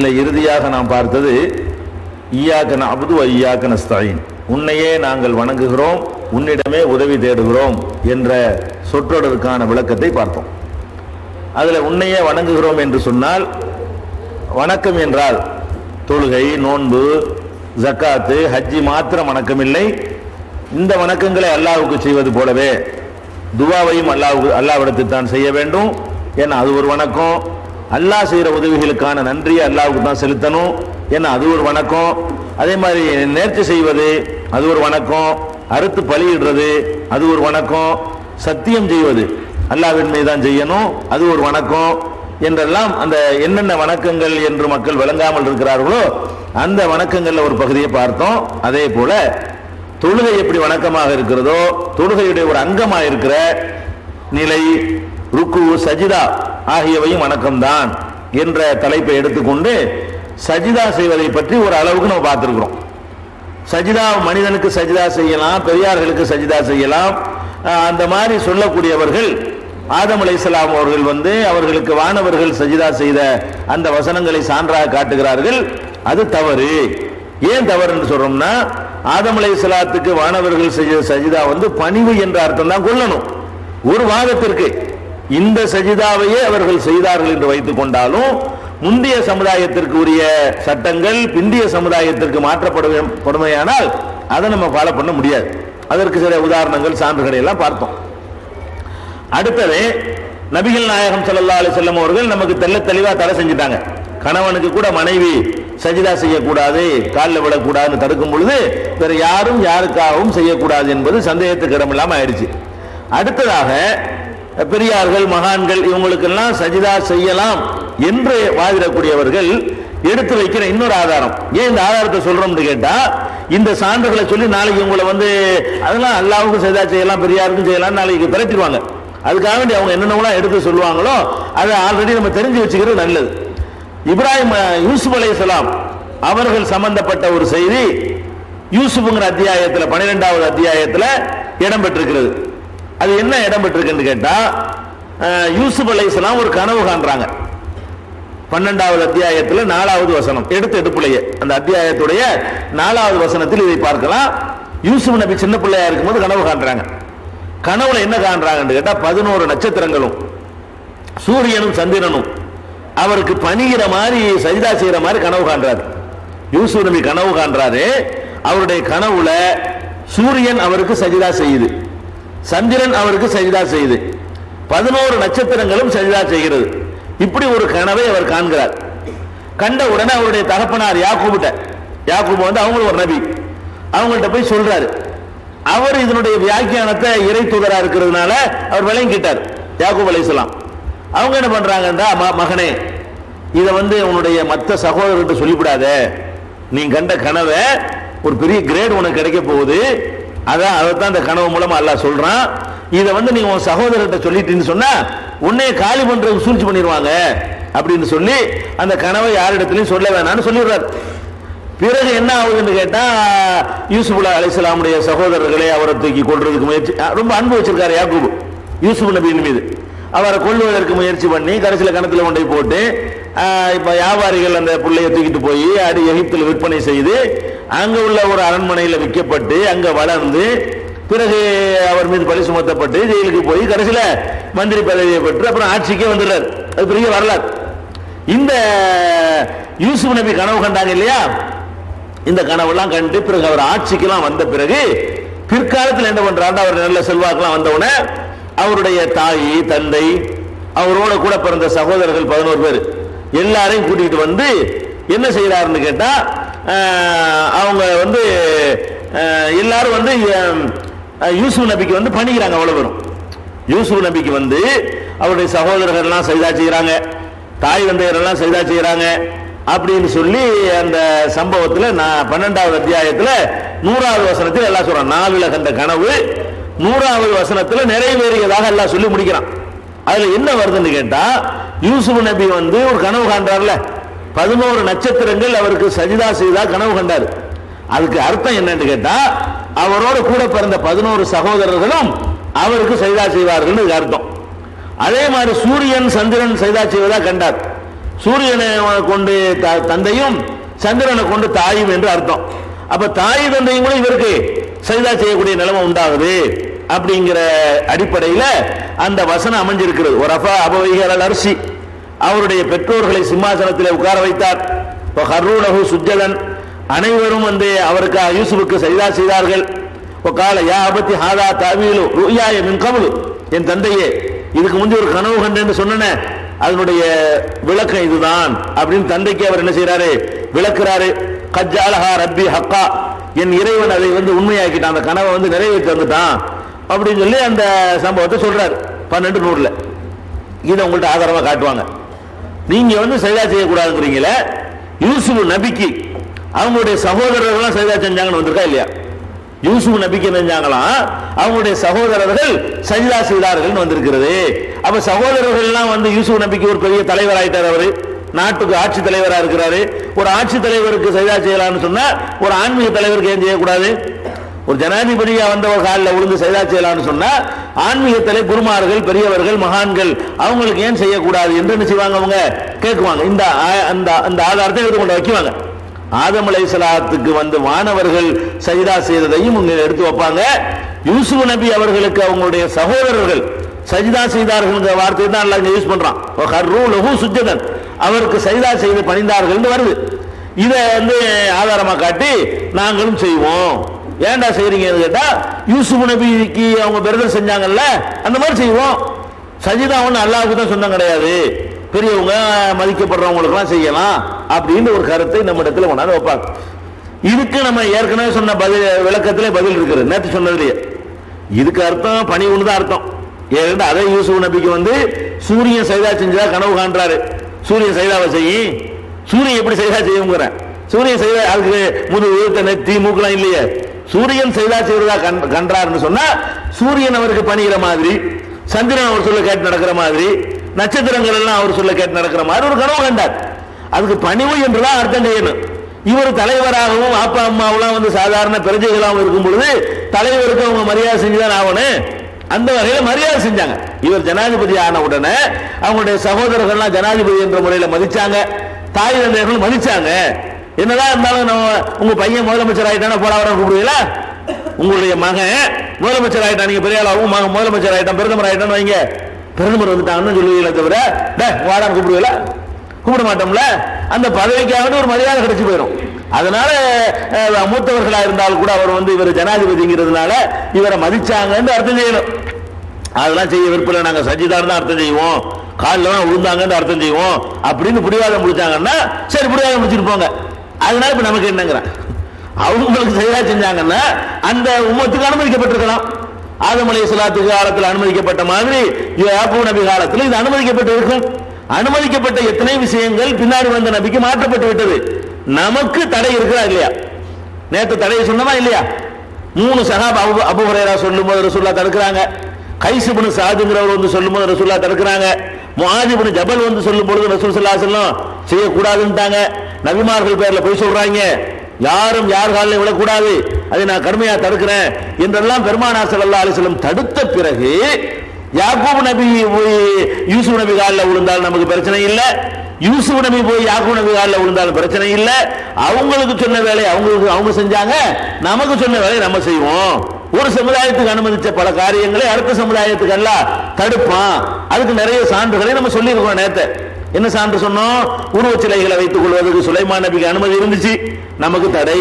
இதில் இறுதியாக நாம் பார்த்தது ஈயாக்க நஅ்புது வ ஈயாக்க நஸ்தஈன், உன்னையே நாங்கள் வணங்குகிறோம், உன்னிடமே உதவி தேடுகிறோம் என்ற சொற்றொடருக்கான விளக்கத்தை பார்த்தோம். அதில் உன்னையே வணங்குகிறோம் என்று சொன்னால், வணக்கம் என்றால் தொழுகை, நோன்பு, ஜக்காத்து, ஹஜ்ஜி மாத்திரம் வணக்கம் இல்லை. இந்த வணக்கங்களை அல்லாஹ்வுக்கு செய்வது போலவே துவாவையும் அல்லாஹ்விடத்தில் தான் செய்ய வேண்டும். ஏன்னா அது ஒரு வணக்கம். அல்லாஹ் செய்கிற உதவிகளுக்கான நன்றியை அல்லாஹ்வுக்கு தான் செலுத்தணும். ஏன்னா அது ஒரு வணக்கம். அதே மாதிரி நேர்ச்சி செய்வது அது ஒரு வணக்கம். அறுத்து பலியிடுறது அது ஒரு வணக்கம். சத்தியம் செய்வது அல்லாஹ்வின் மீது தான் செய்யணும், அது ஒரு வணக்கம் என்றெல்லாம் அந்த என்னென்ன வணக்கங்கள் என்று மக்கள் விளங்காமல் இருக்கிறார்களோ அந்த வணக்கங்கள்ல ஒரு பகுதியை பார்த்தோம். அதே போல தொழுகை எப்படி வணக்கமாக இருக்கிறதோ, தொழுகையுடைய ஒரு அங்கமாக இருக்கிற நிலை, ருக்கு, சஜிதா ஆகியவையும் வணக்கம்தான் என்ற தலைப்பை எடுத்துக்கொண்டு சஜிதா செய்வதை பற்றி ஒரு அளவுக்கு நம்ம பார்த்திருக்கிறோம். சஜிதா மனிதனுக்கு சஜிதா செய்யலாம், பெரியார்களுக்கு சஜிதா செய்யலாம். அந்த மாதிரி சொல்லக்கூடியவர்கள் ஆதம் அலைஹிஸ்ஸலாம் அவர்கள் அவர்களுக்கு வானவர்கள் சஜிதா செய்த அந்த வசனங்களை சான்றாக காட்டுகிறார்கள். அது தவறு. ஏன் தவறு என்று சொல்றோம்னா, ஆதம் அலைஹிஸ்ஸலாத்துக்கு வானவர்கள் செய்த சஜிதா பணிவு என்ற அர்த்தம் தான் கொள்ளணும். ஒரு வாதத்திற்கு இந்த சஜிதாவையே அவர்கள் செய்தார்கள் என்று வைத்துக் கொண்டாலும், முந்தைய சமுதாயத்திற்கு உரிய சட்டங்கள் பிந்திய சமுதாயத்திற்கு மாற்றப்படுமையானால் அதை நம்ம ஃபாலோ பண்ண முடியாது. அதற்கு சில உதாரணங்கள், சான்றுகளை எல்லாம் பார்த்தோம். அடுத்தது, நபிகள் நாயகம் ஸல்லல்லாஹு அலைஹி வஸல்லம் அவர்கள் நமக்கு தெள்ள தெளிவா தடை செஞ்சுட்டாங்க. கணவனுக்கு கூட மனைவி சஜிதா செய்யக்கூடாது, காலில் விடக்கூடாதுன்னு தடுக்கும் பொழுது வேற யாரும் யாருக்காகவும் செய்யக்கூடாது என்பது சந்தேகத்துக்கு இடமில்லாம ஆயிடுச்சு. அடுத்ததாக பெரியார்கள், மகான்கள் இவங்களுக்கெல்லாம் சஜிதா செய்யலாம் என்று வாதிடக்கூடியவர்கள் எடுத்து வைக்கிற இன்னொரு ஆதாரம். ஏன் இந்த ஆதாரத்தை சொல்றோம்னு கேட்டா, இந்த சான்றுகளை சொல்லி நாளைக்கு உங்களை அதெல்லாம் அல்லாஹ்வுக்கு சஜிதா செய்யலாம், பெரியாருக்கும் செய்யலாம் நாளைக்கு திரட்டிடுவாங்க. அதுக்காக வேண்டி அவங்க என்னென்னலாம் எடுத்து சொல்லுவாங்களோ அதை ஆல்ரெடி நம்ம தெரிஞ்சு வச்சுக்கிறது நல்லது. இப்ராஹிம், யூசுப் அலைஹிஸ்ஸலாம் அவர்கள் சம்பந்தப்பட்ட ஒரு செய்தி யூசுப்ங்கிற அத்தியாயத்தில் 12வது அத்தியாயத்தில் இடம்பெற்றிருக்கிறது. அது என்ன இடம்பெற்றிருக்குன்னு கேட்டா, யூசுப் அலைஹிஸ்ஸலாம் ஒரு கனவு காண்றாங்க. 12வது அத்தியாயத்தில் 4வது வசனம் எடுப்புலையே அந்த அத்தியாயத்துடைய 4வது வசனத்தில் இதை பார்க்கலாம். யூசுப் நபி சின்ன பிள்ளையா இருக்கும்போது கனவு காண்றாங்க. கனவுல என்ன காண்றாங்கன்னு கேட்டா, 11 நட்சத்திரங்களும் சூரியனும் சந்திரனும் அவருக்கு பணிகிற மாதிரி சஜிதா செய்யற மாதிரி கனவு காண்றாரு. யூசுப் நபி கனவு காண்றாரு. அவருடைய கனவுல சூரியன் அவருக்கு சஜிதா செய்யுது, சந்திரன் அவருக்கு சஜிதா செய்யுது, 11 நட்சத்திரங்களும் சஜிதா செய்கிறது. இப்படி ஒரு கனவை அவர் காண்கிறார். கண்ட உடனே அவருடைய தகப்பனார் யாக்கூபு அவங்களும் ஒரு நபி, அவங்கள்ட்ட போய் சொல்றாரு. அவர் இதனுடைய வியாக்கியானத்தை இறை தூதரா இருக்கிறதுனால அவர் விளங்கிட்டார் யாக்கூப் அலைஹிஸ்ஸலாம். அவங்க என்ன பண்றாங்கன்றா, மகனே இதை உன்னுடைய மற்ற சகோதரர்கிட்ட சொல்லிவிடாத, நீ கண்ட கனவை ஒரு பெரிய கிரேட் உனக்கு கிடைக்க போகுது, அதைத்தான் இந்த கனவு மூலமா அல்லாஹ் சொல்றான். இதை நீ உன் சகோதரர்கிட்ட சொல்லிட்டீன்னு சொன்னா உன்னைய காலி பண்றதுக்கு சூழ்ச்சி பண்ணிடுவாங்க அப்படின்னு சொல்லி அந்த கனவை யாரிடத்திலையும் சொல்ல வேணாம்னு சொல்லிடுறார். பிறகு என்ன ஆகுதுன்னு கேட்டா, யூசுப் அலைஹிஸ்ஸலாமுடைய சகோதரர்களை அவரை தூக்கி கொள்றதுக்கு முயற்சி, ரொம்ப அன்பு வச்சிருக்காரு யாக்கூப் யூசுப் நபியின் மீது. அவரை கொல்லுவதற்கு முயற்சி பண்ணி கடைசியில் கணத்துல கொண்டு போட்டு, இப்ப வியாபாரிகள் அந்த பிள்ளையை தூக்கிட்டு போய் எகிப்தில் விற்பனை செய்து அங்க உள்ள ஒரு அரண்மனையில் விற்கப்பட்டு அங்க வளர்ந்து, பிறகு அவர் மீது பழி சுமத்தப்பட்டு ஜெயிலுக்கு போய் கடைசியில மந்திரி பதவியை பெற்று அப்புறம் ஆட்சிக்கே வந்துடுறார். அது பெரிய வரலாறு. இந்த யூசுப் நபி கனவு கண்டாங்க இல்லையா, இந்த கனவெல்லாம் கண்டு பிறகு அவர் ஆட்சிக்கெல்லாம் வந்த பிறகு பிற்காலத்தில் என்ன பண்றாரு, அவர் நல்ல செல்வாக்கெல்லாம் வந்தவுடனே அவருடைய தாய், தந்தை, அவரோட கூட பிறந்த சகோதரர்கள் 11 பேர் எல்லாரையும் கூட்டிட்டு என்ன செய்யறாருன்னு கேட்டா, அவங்க எல்லாரும் யூசுப் நபிக்கு பணிகிறாங்க. அவ்வளவு வரும். யூசுப் நபிக்கு அவருடைய சகோதரர்கள் எல்லாம் சஜிதா செய்யறாங்க, தாய் தந்தையரெல்லாம் சஜிதா செய்யறாங்க அப்படின்னு சொல்லி அந்த சம்பவத்தில் 12வது அத்தியாயத்தில் 100வது வசனத்தில் எல்லாம் சொல்றான். 4 கண்ட கனவு 100வது வசனத்தில் நிறைவேறியதாக எல்லாம் சொல்லி முடிக்கிறான். அதுல என்ன வருதுன்னு கேட்டா, யூசுப் நபி ஒரு கனவு காண்றார்ல, 11 நட்சத்திரங்கள் அவருக்கு சஜிதா செய்தா கனவு கண்டாரு. அதுக்கு அர்த்தம் என்னன்னு கேட்டா, அவரோட கூட பிறந்த 11 சகோதரர்களும் அவருக்கு சஜிதா செய்வார்கள் அர்த்தம். அதே மாதிரி சூரியன் சந்திரன் சஜிதா செய்வதா கண்டார். சூரியனை கொண்டு தந்தையும் சந்திரனை கொண்டு தாயும் என்று அர்த்தம். அப்ப தாய் தந்தையும் கூட இவருக்கு சஜிதா செய்யக்கூடிய நிலைமை உண்டாகுது அப்படிங்கிற அடிப்படையில் அந்த வசனம் அமைஞ்சிருக்கிறது. ஒரு ரஃபா அபவைகள் அரிசி, அவருடைய பெற்றோர்களை சிம்மாசனத்தில் உட்கார வைத்தார். ஹர்ரூனஹு சுஜ்ஜதன், அனைவரும் வந்து அவருக்கு யூசுஃபுக்கு சஜிதா செய்தார்கள். கால யா அபத்தி ஹாதா தவீலு ருயாய மின் கபலு, என் தந்தையே இதுக்கு முந்தைய ஒரு கனவு கண்டேன்னு சொன்னேனே அதனுடைய விளக்கம் இதுதான் அப்படின்னு தந்தைக்கு அவர் என்ன செய்யறாரு, விளக்குறாரு. கஜ்ஜாலஹா ரப்பி ஹக்கா, என் இறைவன் அதை வந்து உண்மையாக்கிட்டான், அந்த கனவை வந்து நிறைவேற்றி வந்துட்டான் அப்படின்னு சொல்லி அந்த சம்பவத்தை சொல்றாரு 12 நூறுல. இதை உங்கள்கிட்ட ஆதாரமா காட்டுவாங்க. நீங்க வந்து சஜிதா செய்யக்கூடாதுங்கிறீங்களே, யூசுப் நபிக்கு அவங்களுடைய சகோதரர்கள் சஜிதா செஞ்சாங்கன்னு வந்திருக்கா இல்லையா? யூசுப் நபிக்கு செஞ்சாங்களாம், அவங்களுடைய சகோதரர்கள் சஜிதா செய்தார்கள் வந்திருக்கிறது. அப்ப சகோதரர்கள் எல்லாம் வந்து யூசுப் நபிக்கு ஒரு பெரிய தலைவர் ஆயிட்டார். அவரு நாட்டுக்கு ஆட்சி தலைவராக இருக்கிறாரு. ஒரு ஆட்சி தலைவருக்கு சஜிதா செய்யலாம்னு சொன்னா ஒரு ஆன்மீக தலைவருக்கு ஏன் செய்யக்கூடாது? ஒரு ஜனாதிபதியா வந்த ஒரு காலில் விழுந்து சஜிதா செய்யலாம்னு சொன்னா ஆன்மீகத்திலே குருமார்கள், பெரியவர்கள், மகான்கள் அவங்களுக்கு ஏன் செய்யக்கூடாது என்று என்ன செய்வாங்க, அவங்க கேட்குவாங்க. இந்த அந்த ஆதாரத்தை எடுத்துக்கொண்டு வைக்குவாங்க. ஆதம் அலைஹிஸ்ஸலாத்துக்கு வந்து வானவர்கள் சஜிதா செய்ததையும் எடுத்து வைப்பாங்க. யூசுப் நபி அவர்களுக்கு அவங்களுடைய சகோதரர்கள் சஜிதா செய்தார்கள் வார்த்தையை தான் அல்லாஹ் யூஸ் பண்றான். ஹர்ரூலஹு சுஜ்ஜதன், அவருக்கு சஜிதா செய்து பணிந்தார்கள் வருது. இதை வந்து ஆதாரமா காட்டி நாங்களும் செய்வோம். ஏன்டா செய்றீங்கன்னு கேட்டா, யூசுப் நபிக்கு அவங்க பிரதர் செஞ்சாங்கல்ல அந்த மாதிரி செய்வோம். சஜிதா ஒன்று அல்லாஹ்வுக்கு தான் சொந்தம் கிடையாது, பெரியவங்க மதிக்கப்படுறவங்களுக்குலாம் செய்யலாம் அப்படின்னு ஒரு கருத்தை நம்ம இடத்துல கொண்டாந்து வைப்பாங்க. இதுக்கு நம்ம ஏற்கனவே சொன்ன பதில் விளக்கத்திலே பதில் இருக்கிறது, நேற்று சொன்னதுலயே. இதுக்கு அர்த்தம் பணி ஒண்ணுதான் அர்த்தம். ஏன்னா அதே யூசுப் நபிக்கு வந்து சூரியன் சஜிதா செஞ்சதா கனவு காண்றாரு. சூரியன் சஜிதாவை செய்யும், சூரியன் எப்படி சஜிதா செய்யுங்கிற, சூரியன் சஜிதா அதுக்கு முது நெத்தி மூக்கலாம் இல்லையே, சூரியன் சஜிதா செய்வதா கன்றாருன்னு சொன்னா சூரியன் அவருக்கு பணிகிற மாதிரி, சந்திரன் அவர் சொல்ல கேட்டு நடக்கிற மாதிரி, நட்சத்திரங்கள் எல்லாம் அவர் சொல்ல கேட்டு நடக்கிற மாதிரி ஒரு கனவு கண்டார். அதுக்கு பணிவு என்றுதான் அர்த்தம் செய்யணும். இவர் தலைவராகவும் அப்பா அம்மாவெல்லாம் வந்து சாதாரண பிரஜைகளாகவும் இருக்கும் பொழுது தலைவருக்கு அவங்க மரியாதை செஞ்சுதான் ஆகணும். அந்த வகையில் மரியாதை செஞ்சாங்க. இவர் ஜனாதிபதி ஆன உடனே அவங்களுடைய சகோதரர்கள்லாம் ஜனாதிபதி என்ற முறையில் மதிச்சாங்க, தாய் தந்தையர்கள் மதிச்சாங்க. என்னதான் இருந்தாலும் நம்ம உங்க பையன் முதலமைச்சர் ஆயிட்டான போலாவரம் கூப்பிடுவீங்களா? உங்களுடைய மகன் முதலமைச்சர் ஆயிட்டான், நீங்க பெரிய ஆளாவும் மகன் முதலமைச்சர் ஆயிட்டான், பிரதமர் ஆயிட்டான்னு வைங்க, பிரதமர் வந்துட்டாங்கன்னு சொல்லுவீங்களே தவிர வாடான்னு கூப்பிடுவீங்களா? கூப்பிட மாட்டோம்ல. அந்த பதவிக்காக ஒரு மரியாதை கிடைச்சு போயிடும். அதனால மூத்தவர்களா இருந்தாலும் கூட அவர் வந்து இவர் ஜனாதிபதிங்கிறதுனால இவரை மதிச்சாங்கன்னு அர்த்தம் செய்யணும். அதெல்லாம் செய்ய விருப்பம், நாங்க சஜிதான் தான் அர்த்தம் செய்வோம், காலில் தான் விழுந்தாங்கன்னு அர்த்தம் செய்வோம் அப்படின்னு பிடிவாதம் முடிச்சாங்கன்னா சரி பிடிவாதம் முடிச்சுட்டு போங்க. அதனால இப்ப நமக்கு என்னங்கிறான், அவங்களுக்கு சஜிதா செஞ்சாங்கன்னா அந்த உம்மத்துக்கு அனுமதிக்கப்பட்டிருக்கலாம். ஆதம் அலைஹிஸ்ஸலாத்து காலத்தில் அனுமதிக்கப்பட்ட மாதிரி யாக்கூப் நபி காலத்தில் இது அனுமதிக்கப்பட்டு இருக்கும். அனுமதிக்கப்பட்ட எத்தனை விஷயங்கள் பின்னாடி வந்த நபிக்கு மாற்றப்பட்டு விட்டது. நமக்கு தடை இருக்கிறா இல்லையா? நேற்று தடையை சொன்னமா இல்லையா? 3 சஹாபா அபூ ஹுரைரா சொல்லும்போது ரசூலுல்லாஹ் தடுக்கிறாங்க, கைஸ் இப்னு சாதுங்கிறவர் வந்து சொல்லும்போது ரசூலுல்லாஹ் தடுக்கிறாங்க, முஆத் இப்னு ஜபல் வந்து சொல்லும் பொழுது ரசூல் ஸல்லல்லாஹு அலைஹி வஸல்லம் செய்யக்கூடாதுன்ட்டாங்க. நபிமார்கள் பேர்ல போய் சொல்றாங்க, யாரும் யார் காலில் விழக்கூடாது, அதை நான் கடுமையா தடுக்கிறேன் என்றெல்லாம் பெருமானார் ஸல்லல்லாஹு அலைஹி வஸல்லம் தடுத்த பிறகு யாக்கூப் நபி போய் யூசுப் நபி காலில் விழுந்தாலும் நமக்கு பிரச்சனை இல்லை, யூசுப் நபி போய் யாக்கூப் நபி காலில் விழுந்தாலும் பிரச்சனை இல்லை. அவங்களுக்கு சொன்ன வேலையை அவங்க செஞ்சாங்க, நமக்கு சொன்ன வேலையை நம்ம செய்வோம். ஒரு சமுதாயத்துக்கு அனுமதிச்ச பல காரியங்களை அடுத்த சமுதாயத்துக்கு எல்லாம் தடுப்பான். அதுக்கு நிறைய சான்றுகளை நம்ம சொல்லியிருக்கோம். நேத்து என்ன சான்று சொன்னோம்? உருவச்சிலைகளை வைத்துக் கொள்வதற்கு சுலைமான் நபிக்கு அனுமதி இருந்துச்சு, நமக்கு தடை.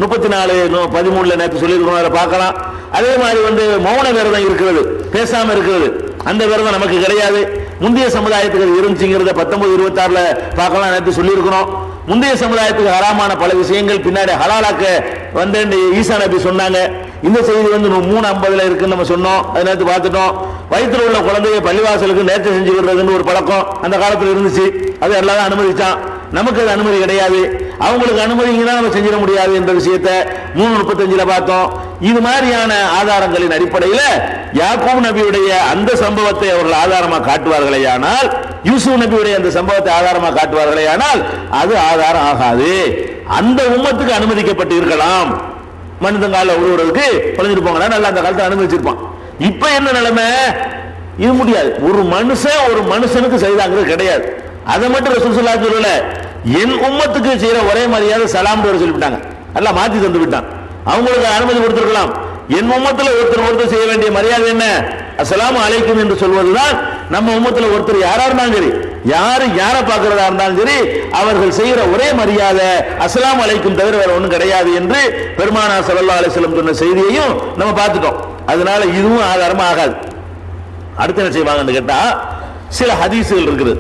34:13 நேற்று சொல்லியிருக்கோம், அதை பார்க்கலாம். அதே மாதிரி வந்து மௌன விரதம் இருக்கிறது, பேசாம இருக்கிறது, அந்த விரதம் நமக்கு கிடையாது. முந்தைய சமுதாயத்துக்கு இருந்துச்சுங்கிறத 19:26 பார்க்கலாம், நேற்று சொல்லியிருக்கிறோம். முந்தைய சமுதாயத்துக்கு ஹராமான பல விஷயங்கள் பின்னாடி ஹலாலாக்க வந்து ஈசா நபி சொன்னாங்க. இந்த செய்தி வந்து 3:50 இருக்குன்னு நம்ம சொன்னோம், அதை நேற்று பார்த்துட்டோம். வயிற்றில் உள்ள குழந்தைய பள்ளிவாசலுக்கு நேர்ச்சி செஞ்சு விடுறதுன்னு ஒரு பழக்கம் அந்த காலத்தில் இருந்துச்சு, அது எல்லாரும் அனுமதிச்சான். நமக்கு அது அனுமதி கிடையாது, அவங்களுக்கு அனுமதிங்கன்னா நம்ம செஞ்சிட முடியாது என்ற விஷயத்தை 3:35 பார்த்தோம். இது மாதிரியான ஆதாரங்களின் அடிப்படையில் யாக்கூப் நபியுடைய அந்த சம்பவத்தை அவர்கள் ஆதாரமாக காட்டுவார்களே ஆனால், யூசுப் நபியுடைய அந்த சம்பவத்தை ஆதாரமாக காட்டுவார்களே ஆனால் அது ஆதாரம் ஆகாது. அந்த உம்மத்துக்கு அனுமதிக்கப்பட்டு இருக்கலாம், மனிதங்கால உழுவுறதுக்கு குழந்தைட்டு போங்க, நல்லா அந்த காலத்தை அனுமதிச்சிருப்பான். இப்ப என்ன நிலைமை? இது முடியாது. ஒரு மனுஷனுக்கு செய்தாங்கிறது கிடையாது. அதை மட்டும் ரசூல் ஸல்லல்லாஹு அலைஹி சொல்லல, என் உம்மத்துக்கு செய்யற ஒரே மரியாதை சலாம் சொல்லிவிட்டாங்க. அல்லாஹ் மாத்தி தந்து விட்டான். அவங்களுக்கு அனுமதி கொடுத்திருக்கலாம். என் உம்மத்துல ஒருத்தர் செய்ய வேண்டிய மரியாதை என்ன? அஸ்ஸலாமு அலைக்கும் என்று சொல்வதுதான். நம்ம உம்மத்துல ஒருத்தர் யாரா இருந்தாலும் சரி, யாரை பார்க்கிறதா இருந்தாலும் சரி, அவர்கள் செய்கிற ஒரே மரியாதை அஸ்ஸலாமு அலைக்கும் தவிர வேற ஒண்ணும் கிடையாது என்று பெருமானார் ஸல்லல்லாஹு அலைஹி வஸல்லம் சொன்ன செய்தியையும் நம்ம பார்த்துட்டோம். அதனால இதுவும் ஆதாரமா ஆகாது. அடுத்து என்ன செய்வாங்கன்னு கேட்டா, சில ஹதீசுகள் இருக்குது.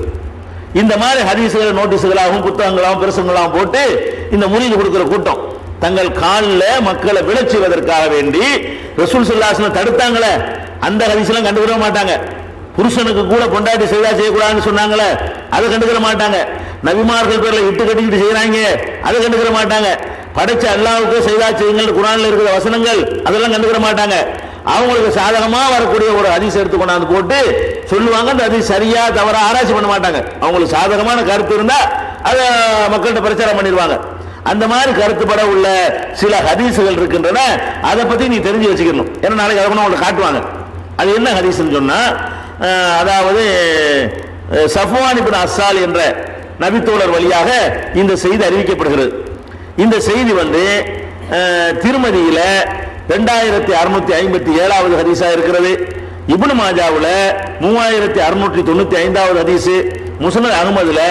இந்த மாதிரி ஹதீசுகளை நோட்டீஸுகளாகவும் புத்தகங்களாகவும் பிரசங்களாகவும் போட்டு இந்த முரீது கொடுக்கிற கூட்டம் தங்கள் காலில் மக்களை விளைச்சுவதற்காக வேண்டி ரசூல் ஸல்லல்லாஹு அலைஹி வஸல்லம் தடுத்தாங்களே, அந்த ஹதீஸ்லாம் கண்டுக்கிற மாட்டாங்க. புருஷனுக்கு கூட பொண்டாட்டி செய்தா செய்யக்கூடாதுன்னு சொன்னாங்களே, அதை கண்டுக்கிற மாட்டாங்க. நபிமார்கள் பேர்ல இட்டு கட்டிக்கிட்டு செய்யறாங்க, அதை கண்டுக்கிற மாட்டாங்க. படைச்ச அல்லாஹ்வுக்கு செய்தா செய்யுங்கள் குர்ஆன்ல இருக்கிற வசனங்கள் அதெல்லாம் கண்டுக்கிற மாட்டாங்க. அவங்களுக்கு சாதகமா வரக்கூடிய ஒரு ஹதீஸ் எடுத்து கொண்டாந்து போட்டு சொல்லுவாங்க. அந்த ஹதீஸ் சரியா தவறா ஆராய்ச்சி பண்ண மாட்டாங்க. அவங்களுக்கு சாதகமான கருத்து இருந்தா அதை மக்கள்கிட்ட பிரச்சாரம் பண்ணிடுவாங்க. அந்த மாதிரி கருத்துப்பட உள்ள சில ஹதீசுகள் இருக்கின்றன. அதை பத்தி நீ தெரிஞ்சு வச்சுக்கணும். ஏன்னா நாளைக்கு அதை உங்களுக்கு காட்டுவாங்க. அது என்ன ஹதீஸ்னு சொன்னா, அதாவது சஃப்வான் இப்னு அஸ்ஸால் என்ற நபித்தோழர் வழியாக இந்த செய்தி அறிவிக்கப்படுகிறது. இந்த செய்தி திருமதியில 2657வது ஹதீஸா இருக்கிறது. இப்னு மாஜாவுல 3695வது ஹதீஸ், முஸ்னத் அஹ்மதுல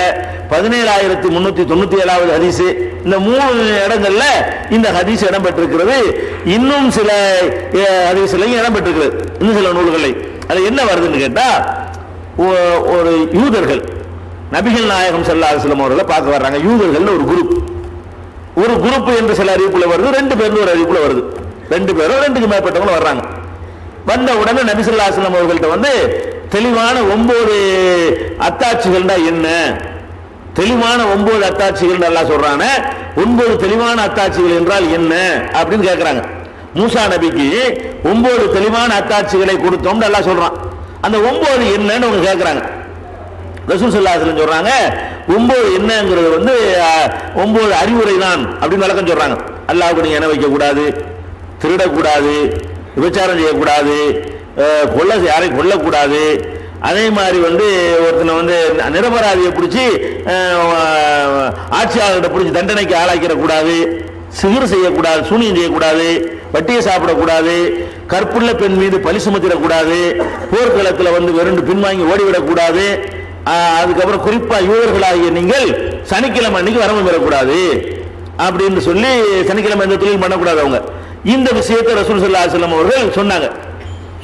17397வது ஹதீஸ். இந்த 3 இடங்கள்ல இந்த ஹதீஸ் இடம்பெற்றிருக்கிறது. இன்னும் சில ஹதீஸ்லையும் இடம்பெற்றிருக்கிறது, இன்னும் சில நூல்களை. அது என்ன வருதுன்னு கேட்டா, ஒரு யூதர்கள் நபிகள் நாயகம் ஸல்லல்லாஹு அலைஹி வஸல்லம் அவர்களை பார்க்க வர்றாங்க. யூதர்கள் ஒரு குரூப் என்று சில அறிவிப்புல வருது, 2 பேர்னு ஒரு அறிவிப்புல வருது. 2 பேரோ 2க்கு மேற்பட்டவங்க வர்றாங்க. வந்த உடனே நபி ஸல்லல்லாஹு அலைஹி வஸல்லம் அவர்கள்ட்ட தெளிவான 9 அத்தாட்சிகள் என்ன, தெளிவான 9 அத்தாட்சிகள் அல்லாஹ் சொல்றானே, 9 தெளிவான அத்தாட்சிகள் என்றால் என்ன அப்படின்னு கேட்கிறாங்க. மூசா நபிக்கு 9 தெளிவான அத்தாட்சிகளை கொடுத்தோம்னு அல்லாஹ் சொல்றான். அந்த 9 என்னன்னு அவங்க கேட்கிறாங்க. ரசூல் ஸல்லல்லாஹு அலைஹி வஸல்லம் சொல்றாங்க, 9 என்னங்கிறது 9 அறிவுரை தான் அப்படின்னு விளக்கம் சொல்றாங்க. அல்லாஹ்வுக்கு நீங்க என்ன வைக்க கூடாது, திருடக்கூடாது, விபச்சாரம் செய்யக்கூடாது, யாரையும் கொல்லக்கூடாது, அதே மாதிரி ஒருத்தனை நிரபராதியை பிடிச்சி ஆட்சியாளர்கிட்ட பிடிச்சி தண்டனைக்கு ஆளாக்கிற கூடாது, சிகிர் செய்யக்கூடாது, சூனியம் செய்யக்கூடாது, வட்டியை சாப்பிடக்கூடாது, கற்புள்ள பெண் மீது பழி சுமத்திடக்கூடாது, போர்க்களத்தில் வெறுண்டு பின்வாங்கி ஓடிவிடக்கூடாது. அதுக்கப்புறம் குறிப்பா யூதர்களாகிய நீங்கள் சனிக்கிழமை அன்னைக்கு வரம்பு பெறக்கூடாது அப்படின்னு சொல்லி சனிக்கிழமை எந்த தொழில் பண்ணக்கூடாது. அவங்க இந்த விஷயத்தை ரசூல் ஸல்லல்லாஹு அலைஹி வஸல்லம் அவர்கள் சொன்னாங்க.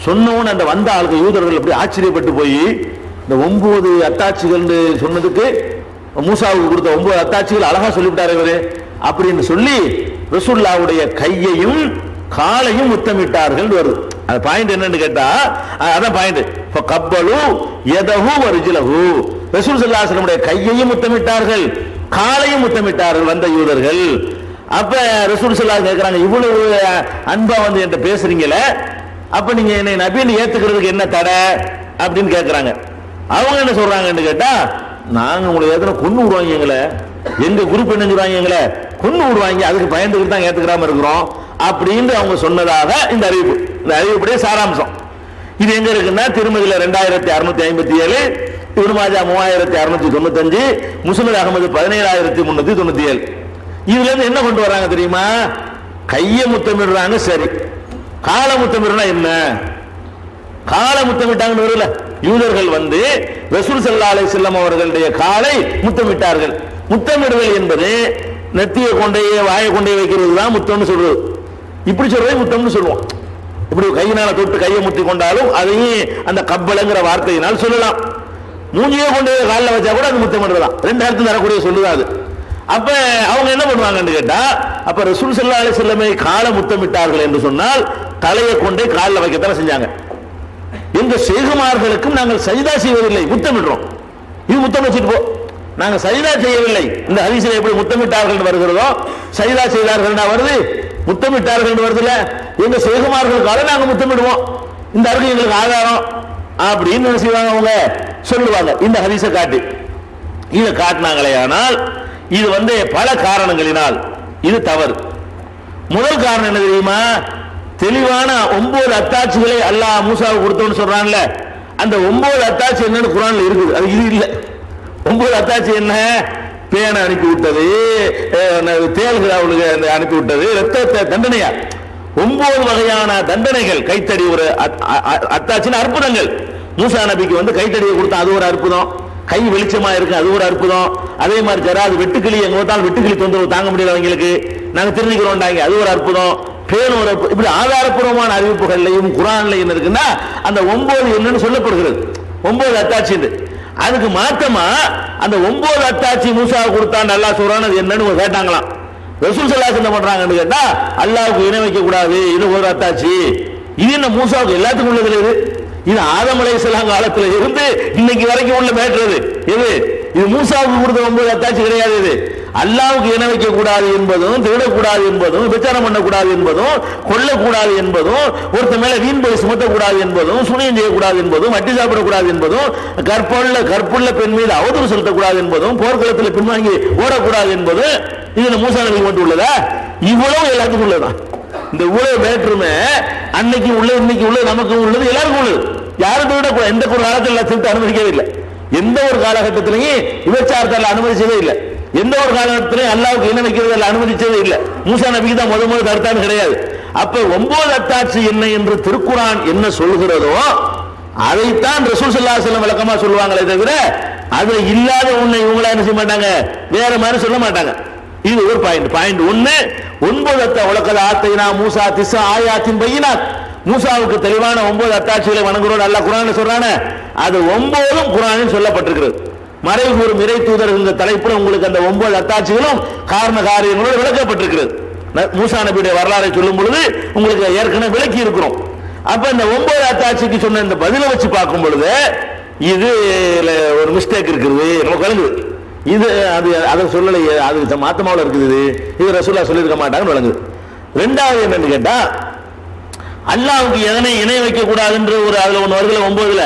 சொன்னவன் அந்த வந்த ஆளுக்கு யூதர்கள் அப்படி ஆச்சரியப்பட்டு போய், இந்த 9 அத்தாட்சிகள் சொன்னதுக்கு மூசாவுக்கு கொடுத்த 9 அத்தாட்சிகள் அழகா சொல்லிவிட்டார் இவரு அப்படின்னு சொல்லி ரசூலுல்லாஹ்வுடைய கையையும் காலையும் முத்தமிட்டார்கள் வருது. அந்த பாயிண்ட் என்னன்னு கேட்டா, அதான் பாயிண்ட். கப்பலு யதஹு வ ரிஜ்லஹு, ரசூல் ஸல்லல்லாஹு அலைஹி வஸல்லம் கையையும் முத்தமிட்டார்கள், காலையும் முத்தமிட்டார்கள் வந்த யூதர்கள். அப்ப ரசூல் ஸல்லல்லாஹு அலைஹி கேக்குறாங்க, இவ்வளவு அன்பா என்கிட்ட பேசுறீங்களே, அப்ப நீங்க என்னை நபின்னு ஏத்துக்கிறதுக்கு என்ன தடை அப்படின்னு கேட்கிறாங்க. அவங்க என்ன சொல்றாங்கன்னு கேட்டா, நாங்க உங்களை ஏத்தனை கொண்டு விடுவாங்க, எங்களை எங்க குரூப் என்ன சொல்றாங்க, எங்களை கொண்டு விடுவாங்க, அதுக்கு பயந்துக்கிட்டு தான் ஏத்துக்கிறாம இருக்கிறோம் அப்படின்னு அவங்க சொன்னதாக இந்த அறிவிப்பு. இந்த அறிவிப்புடைய சாராம்சம் இது எங்க இருக்குன்னா, திருமதியில 2657, இப்னு மாஜா 3695, முஸ்னத் அஹ்மது 17397. இதுல இருந்து என்ன கொண்டு வர்றாங்க தெரியுமா? கையை முத்தமிடுறாங்க, சரி. கால முத்தமிடுனா என்ன? கால முத்தமிட்டாங்கன்னு வரல. யூதர்கள் ரசூல் ஸல்லல்லாஹு அலைஹி வஸல்லம் அவர்களுடைய காலை முத்தமிட்டார்கள். முத்தமிடுதல் என்பது நெத்தியை கொண்டே வாயை கொண்டே வைக்கிறது தான் முத்தம்னு சொல்றது. இப்படி சொல்றதை முத்தம்னு சொல்லுவோம். இப்படி கையினால தொட்டு கையை முத்தி கொண்டாலும் அதையும் அந்த கப்பலங்கிற வார்த்தையினால் சொல்லலாம். மூஞ்சியை கொண்டு காலில் வச்சா கூட அது முத்தமிடுறதான். 2 அர்த்தம் தரக்கூடிய சொல்லுதான் அது. அப்ப அவங்க என்ன பண்ணுவாங்கன்னு கேட்டா, அப்ப ரசூல் ஸல்லல்லாஹு அலைஹி வஸல்லம் கால முத்தமிட்டார்கள் என்று சொன்னால் தலையை கொண்டே காலில் வைக்கத்தான செஞ்சாங்க. எங்க ஷேகுமார்களுக்கும் நாங்கள் சஜிதா செய்வதில்லை, முத்தமிடுறோம். இது முத்தம் வச்சுட்டு போ, நாங்க சஜிதா செய்யவில்லை. இந்த ஹதீஸ்ல எப்படி முத்தமிட்டார்கள் வருகிறதோ, சஜிதா செய்தார்கள் வருது, முத்தமிட்டார்கள் வருதுல. எங்க ஷேகுமார்களுக்காக நாங்க முத்தமிடுவோம், இந்த அருகு எங்களுக்கு ஆதாரம் அப்படின்னு என்ன செய்வாங்க, அவங்க சொல்லுவாங்க. இந்த ஹதீஸை காட்டி இதை காட்டினாங்களே. ஆனால் இது பல காரணங்களினால் இது தவறு. முதல் காரணம் என்ன தெரியுமா? தெளிவான 9 அத்தாட்சிகளை அல்லாஹ் மூசாவுக்கு கொடுத்தோன்னு சொல்றான்ல, அந்த 9 அத்தாட்சி என்னன்னு குர்ஆன்ல இருக்குது, அது இது இல்ல. 9 அத்தாட்சி என்ன? பேனை அனுப்பி விட்டது, தேள்கள் அவளுக்கு அனுப்பி விட்டது, ரத்த தண்டனையா 9 வகையான தண்டனைகள். கைத்தடி ஒரு அத்தாட்சின்னு அற்புதங்கள். மூசா நபிக்கு வந்து கைத்தடியை கொடுத்தா அது ஒரு அற்புதம், கை வெளிச்சமா இருக்கு அது ஒரு அற்புதம். அதே மாதிரி ஜராது வெட்டுக்கிளி, எங்க பார்த்தாலும் வெட்டுக்கிளி தொந்தரவு தாங்க முடியல அவங்களுக்கு, நாங்க தெரிஞ்சுக்கிறோம்டாங்க அது ஒரு அற்புதம். பேன் ஒரு இப்படி ஆதாரப்பூர்வமான அறிவிப்புகள்லையும் குர்ஆன்லையும் இருக்குன்னா அந்த 9 என்னன்னு சொல்லப்படுகிறது, 9 அத்தாட்சி. அதுக்கு மாற்றமா அந்த 9 அத்தாட்சி மூசா கொடுத்தா நல்லா சொல்றான்னு அது என்னன்னு கேட்டாங்களாம். ரசூல் ஸல்லல்லாஹு அலைஹி வஸல்லம் என்ன பண்றாங்கன்னு கேட்டா, அல்லாஹ்வுக்கு இணை வைக்க கூடாது, இது ஒரு அத்தாட்சி. இது என்ன மூசாவுக்கு எல்லாத்துக்கும் உள்ளது இது? இது ஆதம் அலைஹிஸ்ஸலாம் காலத்துல இருந்து இன்னைக்கு வரைக்கும் உள்ள மேட்டர் எது? இது மூசாவுக்கு கொடுத்த 9 அத்தாட்சி கிடையாது. இது அல்லாஹ்வுக்கு இணை வைக்க கூடாது என்பதும், திருடக்கூடாது என்பதும், விபச்சாரம் பண்ணக்கூடாது என்பதும், கொல்லக்கூடாது என்பதும், ஒருத்த மேல வீண் பழி சுமத்தக்கூடாது என்பதும், சுனியம் செய்யக்கூடாது என்பதும், வட்டி சாப்பிடக்கூடாது என்பதும், கற்புள்ள பெண் மீது அவதூறு செலுத்தக்கூடாது என்பதும், போர்க்களத்தில் பின்வாங்கி ஓடக்கூடாது என்பது இதுல மூசா நபிக்கு மட்டும் உள்ளதா? இவ்வளவு எல்லாத்துக்கும் உள்ளதான். இந்த இவ்வளவு மேட்டருமே அன்னைக்கு உள்ள இன்னைக்கு உள்ள நமக்கு உள்ளது எல்லாருக்கும் உள்ளது. யாரும் விட எந்த ஒரு காலத்தில் திருத்த அனுமதிக்கவே இல்லை. எந்த ஒரு காலகட்டத்திலையும் விபச்சாரத்தை அனுமதிச்சதே இல்லை. எந்த ஒரு காலகட்டத்திலையும் அல்லாஹ்வுக்கு இணை வைக்கிறதில் அனுமதிச்சதே இல்லை. மூசா நபிக்கு தான் முதல் தடுத்தான்னு கிடையாது. அப்ப 9 அத்தாட்சி என்ன என்று திருக்குர்ஆன் என்ன சொல்கிறதோ அதைத்தான் ரசூல் ஸல்லல்லாஹு அலைஹி வஸல்லம் விளக்கமா சொல்லுவாங்களே தவிர அதுல இல்லாத ஒண்ணை இவங்கள என்ன செய்ய மாட்டாங்க, வேற மாதிரி சொல்ல மாட்டாங்க. இது ஒரு பாயிண்ட் 1. 9 உலகல ஆத்தைனா மூசா 9 ஆயாத்தின் பையினாத். மூசாவுக்கு தெளிவான 9 அத்தாட்சிகளை வணங்குறோம் அல்லாஹ் குர்ஆன்ல சொல்றானே, அது 9ம் குர்ஆனில் சொல்லப்பட்டிருக்கிறது. மறைபூரும் இறை தூதர் என்ற தலைப்புல உங்களுக்கு அந்த 9 அத்தாட்சிகளும் காரண காரியங்களோடு விளக்கப்பட்டிருக்கிறது. மூசா நபியுடைய வரலாறை சொல்லும் பொழுது உங்களுக்கு ஏற்கனவே விளக்கி இருக்கிறோம். அப்ப இந்த 9 அத்தாட்சிக்கு சொன்ன இந்த பதிலை வச்சு பார்க்கும் பொழுது இது ஒரு மிஸ்டேக் இருக்குது, நமக்கு விளங்குது. இது அது அதை சொல்லலையே, அது மாத்தமாவில் இருக்குது, இது ரசூலுல்லாஹ் சொல்லியிருக்க மாட்டாங்கன்னு விளங்குது. 2வது என்னன்னு கேட்டா, அல்லாஹ்வுக்கு எதனை இணை வைக்க கூடாதுன்ற ஒரு அதுல ஒன்று வருதுல 9ல,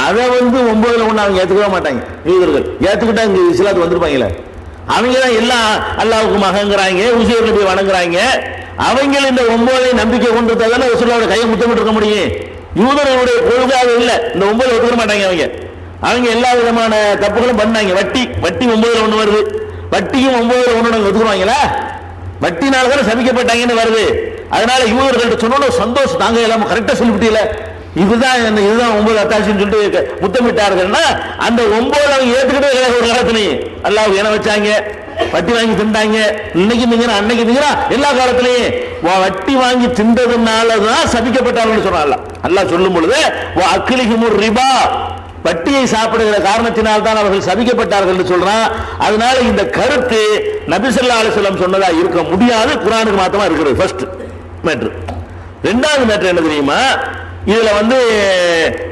அதை 9ல ஒன்று அவங்க ஏத்துக்கவே மாட்டாங்க. யூதர்கள் ஏத்துக்கிட்டா இங்க இஸ்லாத்துக்கு வந்திருப்பாங்களே, அவங்க தான் எல்லாம் அல்லாஹ்வுக்கு மகங்கிறாங்க, உசைர் நபியை வணங்குறாங்க. அவங்க இந்த 9ஐ நம்பிக்கை கொண்டு தானே ரசூலுல்லாஹ்வுடைய கையை முத்தமிட்டு இருக்க முடியும். யூதர்களுடைய கொள்கையாக இல்லை, இந்த 9 ஒத்துக்க மாட்டாங்க. அவங்க எல்லா விதமான தப்புகளும் பண்ணாங்க. வட்டி 9ல ஒன்று வருது, வட்டியும் 9ல ஒன்று ஒத்துக்குவாங்களா? வட்டினால தானே சபிக்கப்பட்டாங்கன்னு வருது. அதனால யூதர்கள்ட்ட சொன்ன சந்தோஷம் தாங்க இல்லாம கரெக்டா சொல்லிவிட்டீல, இதுதான் 9 அத்தாட்சின்னு சொல்லிட்டு முத்தமிட்டார்கள்னா அந்த 9 அவங்க ஏத்துக்கிட்டே ஒரு காலத்திலையும் அல்லாஹ் இணை வச்சாங்க, வட்டி வாங்கி திண்டாங்க. இன்னைக்கு நீங்க அன்னைக்கு நீங்க எல்லா காலத்திலையும் வட்டி வாங்கி தின்றதுனாலதான் சபிக்கப்பட்டார்கள் சொல்றாங்க. அல்லாஹ் சொல்லும் பொழுது அக்லிஹுமுர் ரிபா, வட்டியை சாப்பிடுகிற காரணத்தினால் தான் அவர்கள் சபிக்கப்பட்டார்கள் என்று சொல்றான். அதனால இந்த கருத்து நபி ஸல்லல்லாஹு அலைஹி வஸல்லம் சொன்னதா இருக்க முடியாது, குர்ஆனுக்கு மாத்தமா இருக்கிறது. First matter. 2வது மேட்டர் என்ன தெரியுமா? இதுல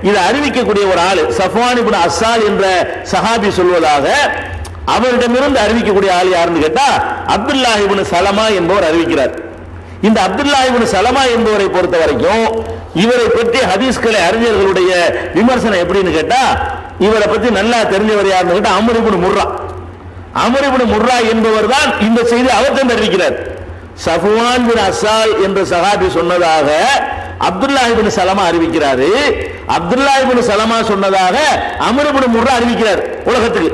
இதை அறிவிக்கக்கூடிய ஒரு ஆளு சஃப்வான் இப்னு அஸ்ஸால் என்ற சஹாபி சொல்வதாக, அவரிடமிருந்து அறிவிக்கக்கூடிய ஆள் யாருன்னு கேட்டா அப்துல்லாஹ் இப்னு சலமா என்பவர் அறிவிக்கிறார். இந்த அப்துல்லாஹ் இப்னு சலமா என்பவரை பொறுத்த வரைக்கும் இவரை பற்றி ஹதீஸ்களை அறிஞர்களுடைய விமர்சனம் எப்படின்னு கேட்டா, இவரை பற்றி நல்லா தெரிஞ்சவர் யாருன்னு கேட்டா அம்ர் இப்னு முர்ரா. அம்ர் இப்னு முர்ரா என்பவர் தான் இந்த செய்தி அவர்தான் அறிவிக்கிறார். சஃப்வான் பின் அஸ்ஸால் என்ற சஹாபி சொன்னதாக அப்துல்லாஹ் இப்னு சலமா அறிவிக்கிறாரு. அப்துல்லாஹ் இப்னு சலமா சொன்னதாக அம்ர் இப்னு முர்ரா அறிவிக்கிறார் உலகத்துக்கு.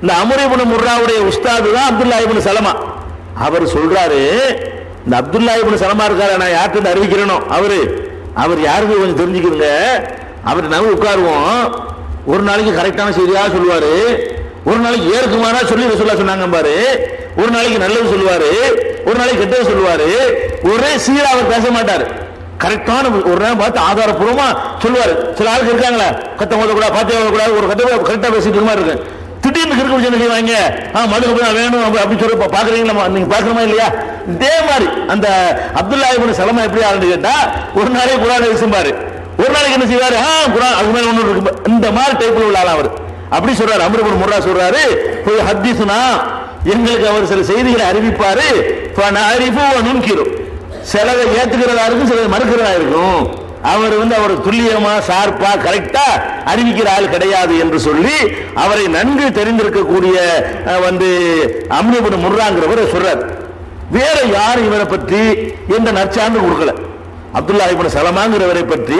இந்த அம்ர் இப்னு முர்ராவுடைய உஸ்தாது தான் அப்துல்லாஹ் இப்னு சலமா. அவர் சொல்றாரு, இந்த அப்துல்லாஹ் இப்னு சலமா இருக்காரு, நான் யார்கிட்ட அறிவிக்கிறேனோ அவர் யாருக்கு கொஞ்சம் தெரிஞ்சுக்கிறங்க. அவர் நம்ம உட்காருவோம், ஒரு நாளைக்கு கரெக்டான செய்தியா சொல்லுவாரு, ஒரு நாளைக்கு ஏற்குமாறா சொல்லி ரசூலுல்லாஹ் சொன்னாங்க பாரு, ஒரு நாளைக்கு நல்லது சொல்லுவாரு, ஒரு நாளைக்கு கெட்டது சொல்லுவாரு. ஒரே சீரா அவர் பேச மாட்டாரு, கரெக்டான ஒரு நேரம் பார்த்து ஆதாரப்பூர்வமா சொல்லுவாரு. சில ஆளுக்கு இருக்காங்களா, கத்த ஓதக்கூடாது, பாத்தியா ஓதக்கூடாது, ஒரு கரெக்டா பேசிட்டு இருக்க மாதிரி இருக்கு. திடீர்னு கிறுக்கு என்ன செய்வாங்க, மதுக்கு வேணும் அப்படின்னு சொல்லி பாக்குறீங்களா, நீங்க பாக்குறமா இல்லையா? இதே மாதிரி அந்த அப்துல்லாஹ் இப்னு சலமா எப்படி ஆளுன்னு கேட்டா, ஒரு நாளைக்கு குர்ஆன் பேசுவாரு, ஒரு நாளைக்கு என்ன செய்வாரு, குர்ஆன் அது மாதிரி ஒண்ணு இருக்கு. இந்த மாதிரி டைப்ல உள்ள ஆள் அவர். அப்படி சொல்றாரு. அம்ர் இப்னு முர்ரா சொல்றாரு, போய் ஹதீஸ்னா எங்களுக்கு அவர் சில செய்திகளை அறிவிப்பாரு, ஃபனஅரிஃபு வ நுன்கிரு, சிலதை ஏத்துக்கிறதா இருக்கும், சிலதை மறுக்கிறதா இருக்கும். அவர் அவர் துல்லியமா ஷார்ப்பா கரெக்டா அறிவிக்கிற ஆள் கிடையாது என்று சொல்லி அவரை நன்கு தெரிந்திருக்கக்கூடிய அம்ர் இப்னு முர்ராங்கிறவர் சொல்றார். வேற யாரும் இவரை பற்றி எந்த நற்சான்று கொடுக்கல. அப்துல்லாஹ் இப்னு சலமாங்கிறவரை பற்றி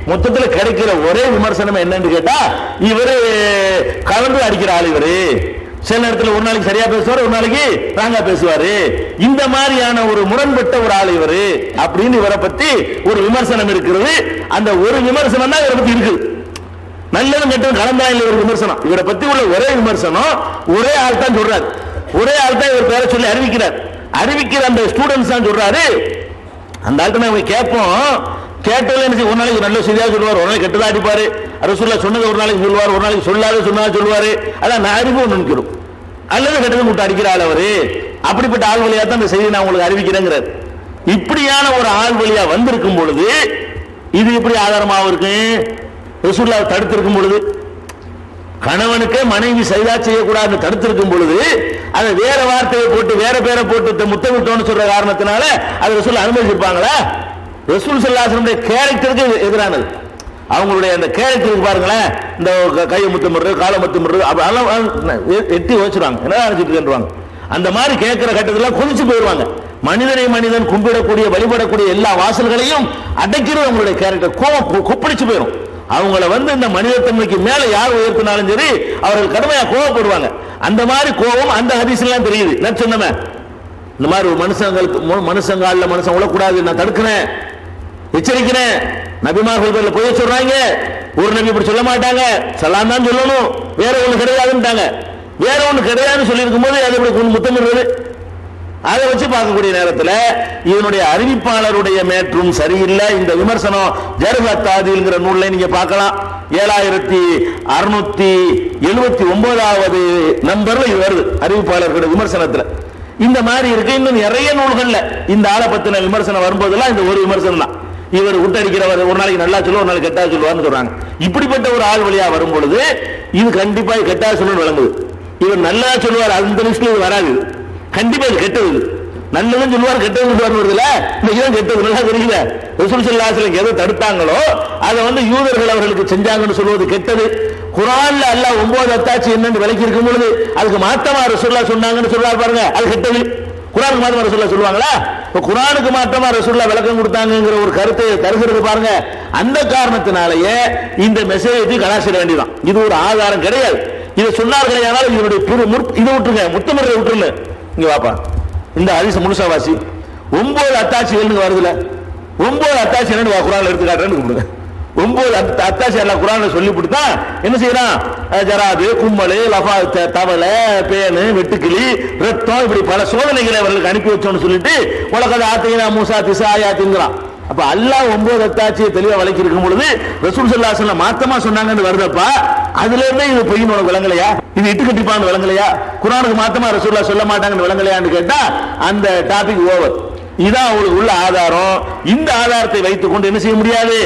மொத்தத்தில் கிடைக்கிற ஒரே விமர்சனம் என்னன்னு கேட்டா, இவரு கலந்து அடிக்கிற ஆள். இவரு சில நேரத்தில் ஒரு நாளைக்கு சரியா பேசுவார், ஒரு நாளைக்கு ராங்கா பேசுவாரு. இந்த மாதிரியான ஒரு முரண்பட்ட ஒரு ஆள் இவரு அப்படின்னு இவரை பத்தி ஒரு விமர்சனம் இருக்கிறது. அந்த ஒரு விமர்சனம் தான் இவரை பத்தி இருக்குது. நல்லதும் கெட்டதும் கலந்தாயில் ஒரு விமர்சனம். இவரை பத்தி உள்ள ஒரே விமர்சனம் ஒரே ஆள் தான் சொல்றாரு. ஒரே ஆள் தான் இவர் பேரை சொல்லி அறிவிக்கிறார். அறிவிக்கிற அந்த ஸ்டூடெண்ட்ஸ் தான் சொல்றாரு. அந்த ஆள்கிட்ட நாம கேட்போம். கேட்டதுல என்ன, ஒரு நாளைக்கு நல்ல செய்தியா சொல்லுவார், ஒரு நாளைக்கு கெட்டதா அடிப்பாரு. ரசூலுல்லாஹ் சொன்னது ஒரு நாளைக்கு சொல்லுவார், ஒரு நாளைக்கு சொல்லாத சொன்னாலும் சொல்லுவாரு. அதான் நான் அறிவு நினைக்கிறோம். அல்லது கெட்டது முட்டை அடிக்கிற ஆள் அவரு. அப்படிப்பட்ட ஆள் வழியா தான் இந்த செய்தி நான் உங்களுக்கு அறிவிக்கிறேங்கிறார். இப்படியான ஒரு ஆள் வழியா வந்திருக்கும் பொழுது இது எப்படி ஆதாரமாக இருக்கு? ரசூலுல்லாஹ் தடுத்திருக்கும் பொழுது, கணவனுக்கு மனைவி சைதா செய்யக்கூடாது தடுத்திருக்கும் பொழுது, அதை வேற வார்த்தையை போட்டு வேற பேரை போட்டு முத்தமிட்டோன்னு சொல்ற காரணத்தினால அது ரசூல் அனுமதிச்சிருப்பாங்களா? ரசூல் ஸல்லல்லாஹு அலைஹி வஸல்லம் கேரக்டருக்கு எதிரானது. அவங்களுடைய அந்த கேரக்டருக்கு பாருங்களேன், இந்த கையை முத்தமிடுறது, காலை முத்தமிடுறது, எட்டி வச்சிருவாங்க. என்ன நினைச்சிட்டு அந்த மாதிரி கேட்கிற கட்டத்தில் கொதிச்சு போயிடுவாங்க. மனிதனை மனிதன் கும்பிடக்கூடிய வழிபடக்கூடிய எல்லா வாசல்களையும் அடைக்கிறது அவங்களுடைய கேரக்டர். கோபம் கொப்பளிச்சு போயிடும். அவங்கள இந்த மனிதத்தன்மைக்கு மேல யார் உயர்த்தினாலும் சரி அவர்கள் கடுமையா கோபப்படுவாங்க. அந்த மாதிரி கோபம் அந்த ஹதீஸ்லாம் தெரியுது. நான் சொன்னேன், இந்த மாதிரி ஒரு மனுஷங்கால மனுஷன் விழக்கூடாது, நான் தடுக்கிறேன், எச்சரிக்கிறேன். நபிமார்கள் பேர்ல போய் சொல்றாங்க. ஒரு நபி இப்படி சொல்ல மாட்டாங்க, சலாம் தான் சொல்லணும், வேற ஒண்ணு கிடையாதுன்னுட்டாங்க. வேற ஒண்ணு கிடையாதுன்னு சொல்லி இருக்கும் போது அது இப்படி முத்தமிடுறது, அதை வச்சு பார்க்கக்கூடிய நேரத்தில் இதனுடைய அறிவிப்பாளருடைய மேற்றும் சரியில்லை. இந்த விமர்சனம் ஜர்ஹ் தாதீல்ங்கிற நூல்ல நீங்க பார்க்கலாம். 7679வது நம்பர்ல இது வருது அறிவிப்பாளர்களுடைய விமர்சனத்துல. இந்த மாதிரி இருக்கு. இன்னும் நிறைய நூல்கள்ல இந்த ஆளை பத்தின விமர்சனம் வரும்போதெல்லாம் இந்த ஒரு விமர்சனம் தான். இவர் விட்டடிக்கிறவர் ஒரு நாளைக்கு நல்லா சொல்லுவார், ஒரு நாளைக்கு கெட்டா சொல்லுவார்னு சொல்றாங்க. இப்படிப்பட்ட ஒரு ஆள் வழியா வரும் பொழுது இது கண்டிப்பா கெட்டா சொல்லணும் விளங்குது. இவர் நல்லா சொல்லுவார், அந்த லிஸ்ட்ல இது வராது. கண்டிப்பா இது கெட்டது. நல்லதும் சொல்லுவார், கெட்டது சொல்லுவார் வருதுல, இன்னைக்கு கெட்டது நல்லா தெரியல. ரசூல் ஸல்லல்லாஹு அலைஹி வஸல்லம் எதை தடுத்தாங்களோ அதை யூதர்கள் அவர்களுக்கு செஞ்சாங்கன்னு சொல்வது கெட்டது. குர்ஆன்ல அல்லாஹ் 9 அத்தாட்சி என்னன்னு விளக்கி இருக்கும் பொழுது அதுக்கு மாற்றமா ரசூலுல்லாஹ் சொன்னாங்கன்னு சொல்றாரு பாருங்க, அது கெட்டது. குர்ஆனுக்கு மாற்றமா ரசூலுல்லாஹ் சொல்லுவாங்களா? குர்ஆனுக்கு மாற்றமா ரசூலுல்லாஹ் விளக்கம் கொடுத்தாங்கங்கிற ஒரு கருத்தை தருகிறது பாருங்க. அந்த காரணத்தினாலேயே இந்த மெசேஜ் கலாச்சிட வேண்டியதான். இது ஒரு ஆதாரம் கிடையாது. இதை சொன்னார்களே, ஆனால் இதனுடைய இதை விட்டுருங்க, முத்தமிழரை விட்டுருங்க. இங்க வாப்பா, இந்த ஹதீஸ் முழுசா வாசி. 9 அத்தாட்சிகள் வருதுல, 9 அத்தாட்சி என்னன்னு குர்ஆன்ல எடுத்து காட்டுறேன்னு 9 அத்தாட்சி எல்லாம் குர்ஆன்ல சொல்லி கொடுத்தா என்ன செய்யறான்? ஜராது, கும்மலு, லஃபா, தவளை, பேனு, வெட்டுக்கிளி, ரத்தம், இப்படி பல சோதனைகளை அவர்களுக்கு அனுப்பி வச்சோம்னு சொல்லிட்டு உலகத ஆத்தீனா மூசா திசா ஆயாத்திங்கிறான். அப்ப அல்லாஹ் 9 அத்தாட்சியை தெளிவா வழக்கி இருக்கும் பொழுது ரசூல் ஸல்லல்லாஹு அலைஹி வஸல்லம் மாத்தமா சொன்னாங்கன்னு வருதப்பா. அதுல இருந்தே இது பொய்ன்னு உனக்கு விளங்கலையா? இது இட்டு கட்டிப்பான்னு விளங்கலையா? குர்ஆனுக்கு மாத்தமா ரசூலுல்லாஹ் சொல்ல மாட்டாங்கன்னு விளங்கலையான்னு கேட்டா அந்த டாபிக் ஓவர். இதான் அவங்களுக்கு உள்ள ஆதாரம். இந்த ஆதாரத்தை வைத்துக் கொண்டு என்ன செய்ய முடியாது?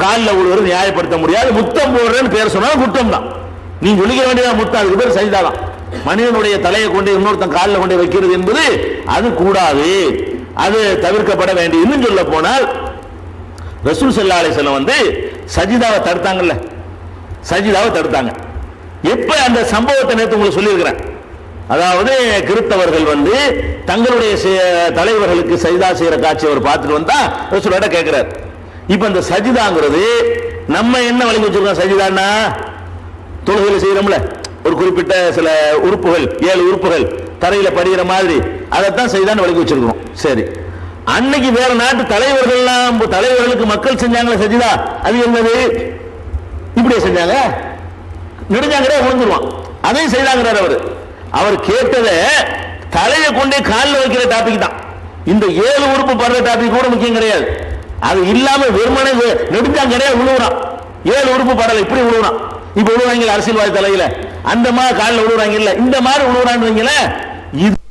காலில் ஒருவர் நியாயப்படுத்த முடியாது. முத்தம் போடுறேன்னு பேர் சொன்னா குற்றம் தான். நீ சொல்லிக்க வேண்டியதா முத்தம், அதுக்கு பேர் சஜிதாதான். மனிதனுடைய தலையை கொண்டு இன்னொருத்தன் காலில் கொண்டு வைக்கிறது என்பது அது கூடாது, அது தவிர்க்கப்பட வேண்டிய. இன்னும் சொல்ல போனால் ரசூல் ஸல்லல்லாஹு அலைஹி வஸல்லம் சஜிதாவை தடுத்தாங்கல்ல, சஜிதாவை தடுத்தாங்க. எப்ப அந்த சம்பவத்தை நேற்று உங்களுக்கு சொல்லியிருக்கிறேன். அதாவது கிறிஸ்தவர்கள் தங்களுடைய தலைவர்களுக்கு சஜிதா செய்யற காட்சி அவர் பார்த்துட்டு வந்தா ரசூலோட கேட்கிறார். இப்ப இந்த சஜிதாங்கிறது நம்ம என்ன வழங்கி வச்சிருக்கோம்? சஜிதான்னா தொழுகையில செய்யறோம்ல, ஒரு குறிப்பிட்ட சில உறுப்புகள், 7 உறுப்புகள் தரையில படிக்கிற மாதிரி, அதைத்தான் சஜிதான்னு வழங்கி வச்சிருக்கோம். சரி, அன்னைக்கு வேற நாட்டு தலைவர்களுக்கு மக்கள் செஞ்சாங்களே சஜிதா, அது என்னது? இப்படியே செஞ்சாங்க, நெடுஞ்சாங்கரே விழுந்துருவான், அதையும் செய்தாங்கிறார் அவரு. அவர் கேட்டதை தலையை கொண்டே காலில் வைக்கிற டாபிக் தான். இந்த 7 உறுப்பு படுற டாபிக் கூட முக்கியம் கிடையாது. அது இல்லாம வெறுமனே நெடுஞ்சாங்கரே விழுவுறான், 7 உறுப்பு படலை இப்படி விழுவுறான். இப்ப விழுவாங்க அரசியல்வாதி தலையில, அந்த மாதிரி காலில் விழுவுறாங்க இல்ல, இந்த மாதிரி விழுவுறான்னு வைங்கள.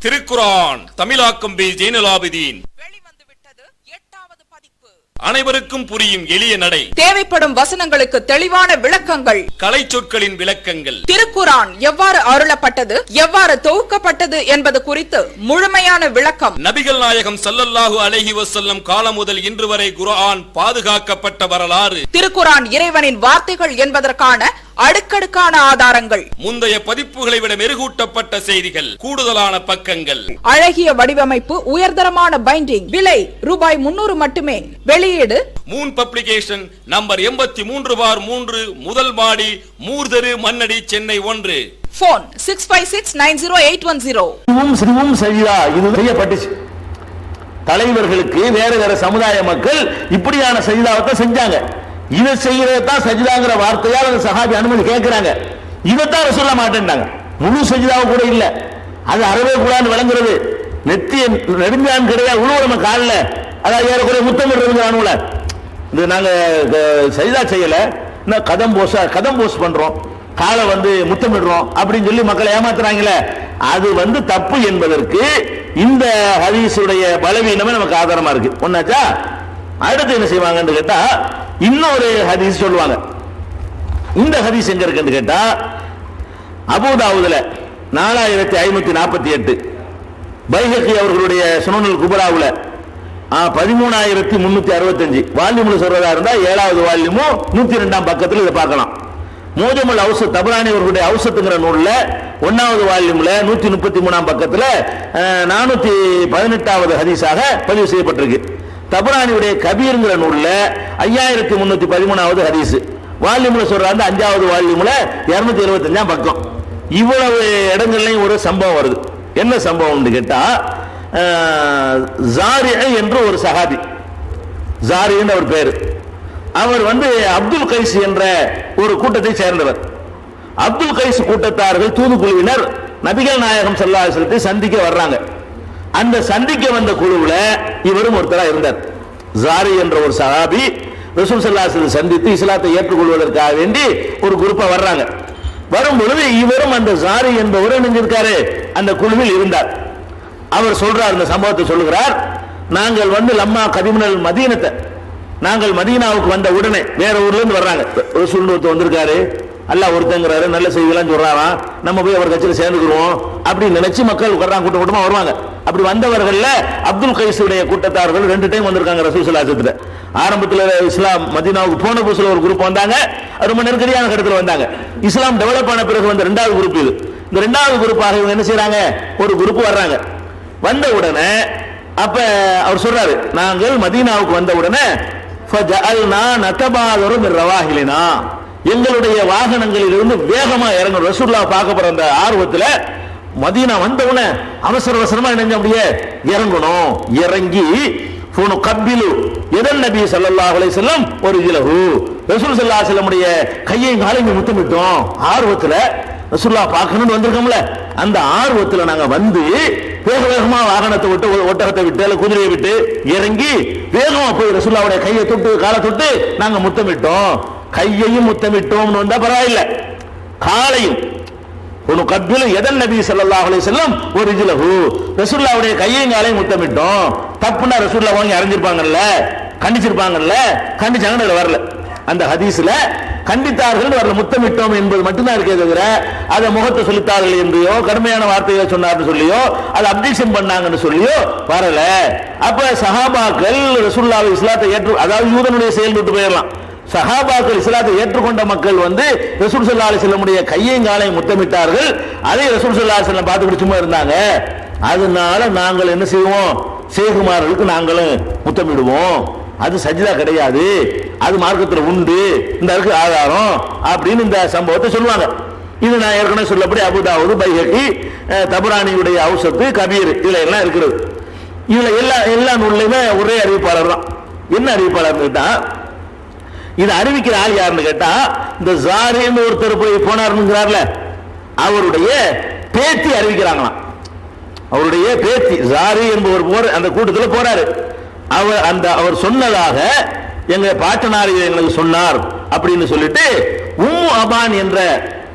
திருக்குர்ஆன் தமிழாக்கம் பி ஜெய்னுலாபிதீன் வெளிவந்துவிட்டது 8வது பதிப்பு. அனைவருக்கும் புரியும் எளிய நடை, தேவைப்படும் வசனங்களுக்கு தெளிவான விளக்கங்கள், கலை சொற்களின் விளக்கங்கள், திருக்குர்ஆன் எவ்வாறு அருளப்பட்டது, எவ்வாறு தொகுக்கப்பட்டது என்பது குறித்து முழுமையான விளக்கம். நபிகள் நாயகம் ஸல்லல்லாஹு அலைஹி வஸல்லம் காலம் முதல் இன்று வரை குர்ஆன் பாதுகாக்கப்பட்ட வரலாறு, திருக்குர்ஆன் இறைவனின் வார்த்தைகள் என்பதற்கான அடுக்கடுக்கான ஆதாரங்கள், முந்தைய பதிப்புகளை விட மெருகூட்டப்பட்ட செய்திகள், கூடுதலான பக்கங்கள், அழகிய வடிவமைப்பு, உயர்தரமான பைண்டிங். விலை ரூபாய் 300 மட்டுமே. வெளியீடு மூன் பப்ளிகேஷன், நம்பர் 83/3, முதல் மாடி, மூர்தரு, மண்ணடி, சென்னை 1. போன் 65690810. சிறுவும் சஜிதா இது செய்யப்பட்டுச்சு. தலைவர்களுக்கு வேற வேற சமுதாய மக்கள் இப்படியான சஜிதாவை செஞ்சாங்க. இதை செய்யறதான் சஜிதாங்கிற வார்த்தையால் அந்த சஹாபி அனுமதி கேட்கிறாங்க. இதைத்தான் சொல்ல மாட்டேன்டாங்க. முழு சஜிதாவை கூட இல்ல, அது அறவே கூடாது விளங்குறது. நெத்திய நெடுஞ்சான் கிடையாது, உழுவு நம்ம காலில், அதாவது ஏறக்குறைய முத்தமிடுறதுங்கிறானுல. இது நாங்க சஜிதா செய்யல, கதம் போஸ் பண்றோம், காலை முத்தமிடுறோம் அப்படின்னு சொல்லி மக்களை ஏமாத்துறாங்களே, அது தப்பு என்பதற்கு இந்த ஹதீஸுடைய பலவீனமே நமக்கு ஆதாரமா இருக்கு. ஒன்னாச்சா, அடுத்து என்ன செய்வாங்கன்னு கேட்டா இன்னொரு ஹதீஸ் சொல்லுவாங்க. இந்த ஹதீஸ் எங்க இருக்குன்னு கேட்டா அபூதாவுதுல 4548, பைஹகி அவர்களுடைய சுனனுல் குபராவுல 13365 வால்யூம்ல சொல்றதா இருந்தா 7வது வால்யூமும் 102ஆம் பக்கத்தில் இதை பார்க்கலாம். மோஜமுல் அவுசத் தபரானி அவர்களுடைய அவுசத்துங்கிற நூல்ல 1வது வால்யூம்ல 133ஆம் பக்கத்துல 418வது ஹதீஸாக பதிவு செய்யப்பட்டிருக்கு. தபரானியுடைய கபீர்ங்கிற நூல்ல 5313வது ஹதீஸ், வால்யூம்ல சொல்றாங்க 5வது வால்யூம்ல 275ஆம் பக்கம். இவ்வளவு இடங்கள்லயும் ஒரு சம்பவம் வருது. என்ன சம்பவம் கேட்டா, ஜாரி என்று ஒரு சஹாபி, ஜாரி என்ற ஒரு பேரு, அவர் அப்துல் கைஸ் என்ற ஒரு கூட்டத்தை சேர்ந்தவர். அப்துல் கைஸ் கூட்டத்தார்கள் தூதுக்குழுவினர் நபிகள் நாயகம் ஸல்லல்லாஹு அலைஹி வஸல்லத்தை சந்திக்க வர்றாங்க. அந்த சந்திக்க வந்த குழுவுல இவரும் ஒருத்தரா இருந்தார். ஜாரி என்ற ஒரு சஹாபி ரசூல் ஸல்லல்லாஹு அலைஹி வஸல்லம் சந்தித்து இஸ்லாத்தை ஏற்றுக்கொள்வதற்காக வேண்டி ஒரு குரூப்பா வர்றாங்க. வரும் பொழுது இவரும் அந்த ஜாரி என்பவர் நினைஞ்சிருக்காரு, அந்த குழுவில் இருந்தார். அவர் சொல்றார், இந்த சம்பவத்தை சொல்லுகிறார். நாங்கள் லம்மா கதிமுனல் மதீனத்தை, நாங்கள் மதீனாவுக்கு வந்த உடனே, வேற ஊர்ல இருந்து வர்றாங்க, ரசூல் ஒருத்தர் வந்திருக்காரு, அல்லாஹ் ஒருத்தங்கிறாரு, நல்ல செய்திலாம் சொல்றாராம், நம்ம போய் அவர் கட்சியில் சேர்ந்துக்கிறோம் அப்படின்னு நினைச்சு மக்கள் வர்றாங்க, கூட்டம் கூட்டமா வருவாங்க. அப்படி வந்தவர்கள்ல அப்துல் கைஸுடைய கூட்டத்தார்கள் 2 டைம் வந்திருக்காங்க ரசூல் ஸல்லல்லாஹு அலைஹி வஸல்லம். ஆரம்பத்தில் இஸ்லாம் மதீனாவுக்கு போன புதுசுல ஒரு குரூப் வந்தாங்க, ரொம்ப நெருக்கடியான இடத்துல வந்தாங்க. இஸ்லாம் டெவலப் ஆன பிறகு வந்த 2வது குரூப் இது. இந்த 2வது குரூப்பாக இவங்க என்ன செய்யறாங்க, ஒரு குரூப் வர்றாங்க. வந்த உடனே அப்ப அவர் சொல்றாரு, நாங்கள் மதீனாவுக்கு வந்த உடனே எங்களுடைய வாகனங்களில் இருந்து வேகமா இறங்கும், ரசூலுல்லாஹ் பார்க்க போற அந்த ஆர்வத்துல மதீனா வந்தவுடனே அவசர அவசரமா நினைஞ்ச அப்படியே இறங்கணும். இறங்கி கப்பிலு எதன் நபி ஸல்லல்லாஹு அலைஹி வஸல்லம் ஒரு இலஹு, ரசூல் ஸல்லல்லாஹு அலைஹி வஸல்லமுடைய கையை காலையும் முத்தமிட்டோம். ஆர்வத்துல ரசூலுல்லாஹ் பார்க்கணும்னு வந்திருக்கோம்ல, அந்த ஆர்வத்துல நாங்க வேக வேகமா வாகனத்தை விட்டு, ஒட்டகத்தை விட்டு அல்ல குதிரையை விட்டு இறங்கி வேகமா போய் ரசூலுல்லாஹ்வுடைய கையை தொட்டு காலை தொட்டு நாங்க முத்தமிட்டோம். கையையும் முத்தமிட்டோம்னு வந்தா பரவாயில்ல, காலையும் கப்பிலு எதன் நபி ஸல்லல்லாஹு அலைஹி வஸல்லம் ஒரு இலஹு, ரசூலுல்லாஹ்வுடைய கையையும் காலையும் முத்தமிட்டோம். தப்புனா ரசூலுல்லாஹ் வாங்கி அறிஞ்சிருப்பாங்கல்ல, கண்டிச்சிருப்பாங்கல்ல, கண்டிச்சாங்கன்னு வரல. அந்த ஹதீஸ்ல கண்டித்தார்கள் வரல, முத்தமிட்டோம் என்பது மட்டும்தான் இருக்கே தவிர அதை முகத்தை சொல்லித்தார்கள் என்றையோ கடுமையான வார்த்தைகளை சொன்னார்னு சொல்லியோ அது அப்ஜெக்ஷன் பண்ணாங்கன்னு சொல்லியோ வரல. அப்ப சஹாபாக்கள் ரசூலுல்லாஹ் இஸ்லாத்தை அதாவது யூதனுடைய செயல் விட்டு போயிடலாம். சஹாபாக்கள் இஸ்லாத்தை ஏற்றுக்கொண்ட மக்கள் ரசூல் ஸல்லல்லாஹு அலைஹி வஸல்லமுடைய கையையும் காலையும் முத்தமிட்டார்கள். அதை ரசூல் ஸல்லல்லாஹு அலைஹி வஸல்லம் பார்த்துக்கிட்டு சும்மா இருந்தாங்க. அதனால நாங்கள் என்ன செய்வோம், சேகுமார்களுக்கு நாங்களும் முத்தமிடுவோம். அது சஜிதா கிடையாது, அது மார்க்கத்தில் உண்டு, இந்த இருக்கு ஆதாரம் அப்படின்னு இந்த சம்பவத்தை சொல்லுவாங்க. இது நான் ஏற்கனவே சொல்லப்படி அபூதாவுது, பைஹகி, தபரானியுடைய அவுசத்து, கபீர், இதுல எல்லாம் இருக்கிறது. இதுல எல்லா நூல்லையுமே ஒரே அறிவிப்பாளர் தான். என்ன அறிவிப்பாளர் கேட்டா, இதை அறிவிக்கிற ஆள் யாருன்னு கேட்டா, இந்த ஜாரின்னு ஒருத்தர் போய் போனார்னுங்கிறார்ல, அவருடைய பேத்தி அறிவிக்கிறாங்களாம். அவருடைய பேத்தி ஜாரி என்பவர் அந்த கூட்டத்தில் போறாரு. அவர் சொன்னதாக எங்க பாட்டனார் எங்களுக்கு சொன்னார் அப்படின்னு சொல்லிட்டு உம்மு அபான் என்ற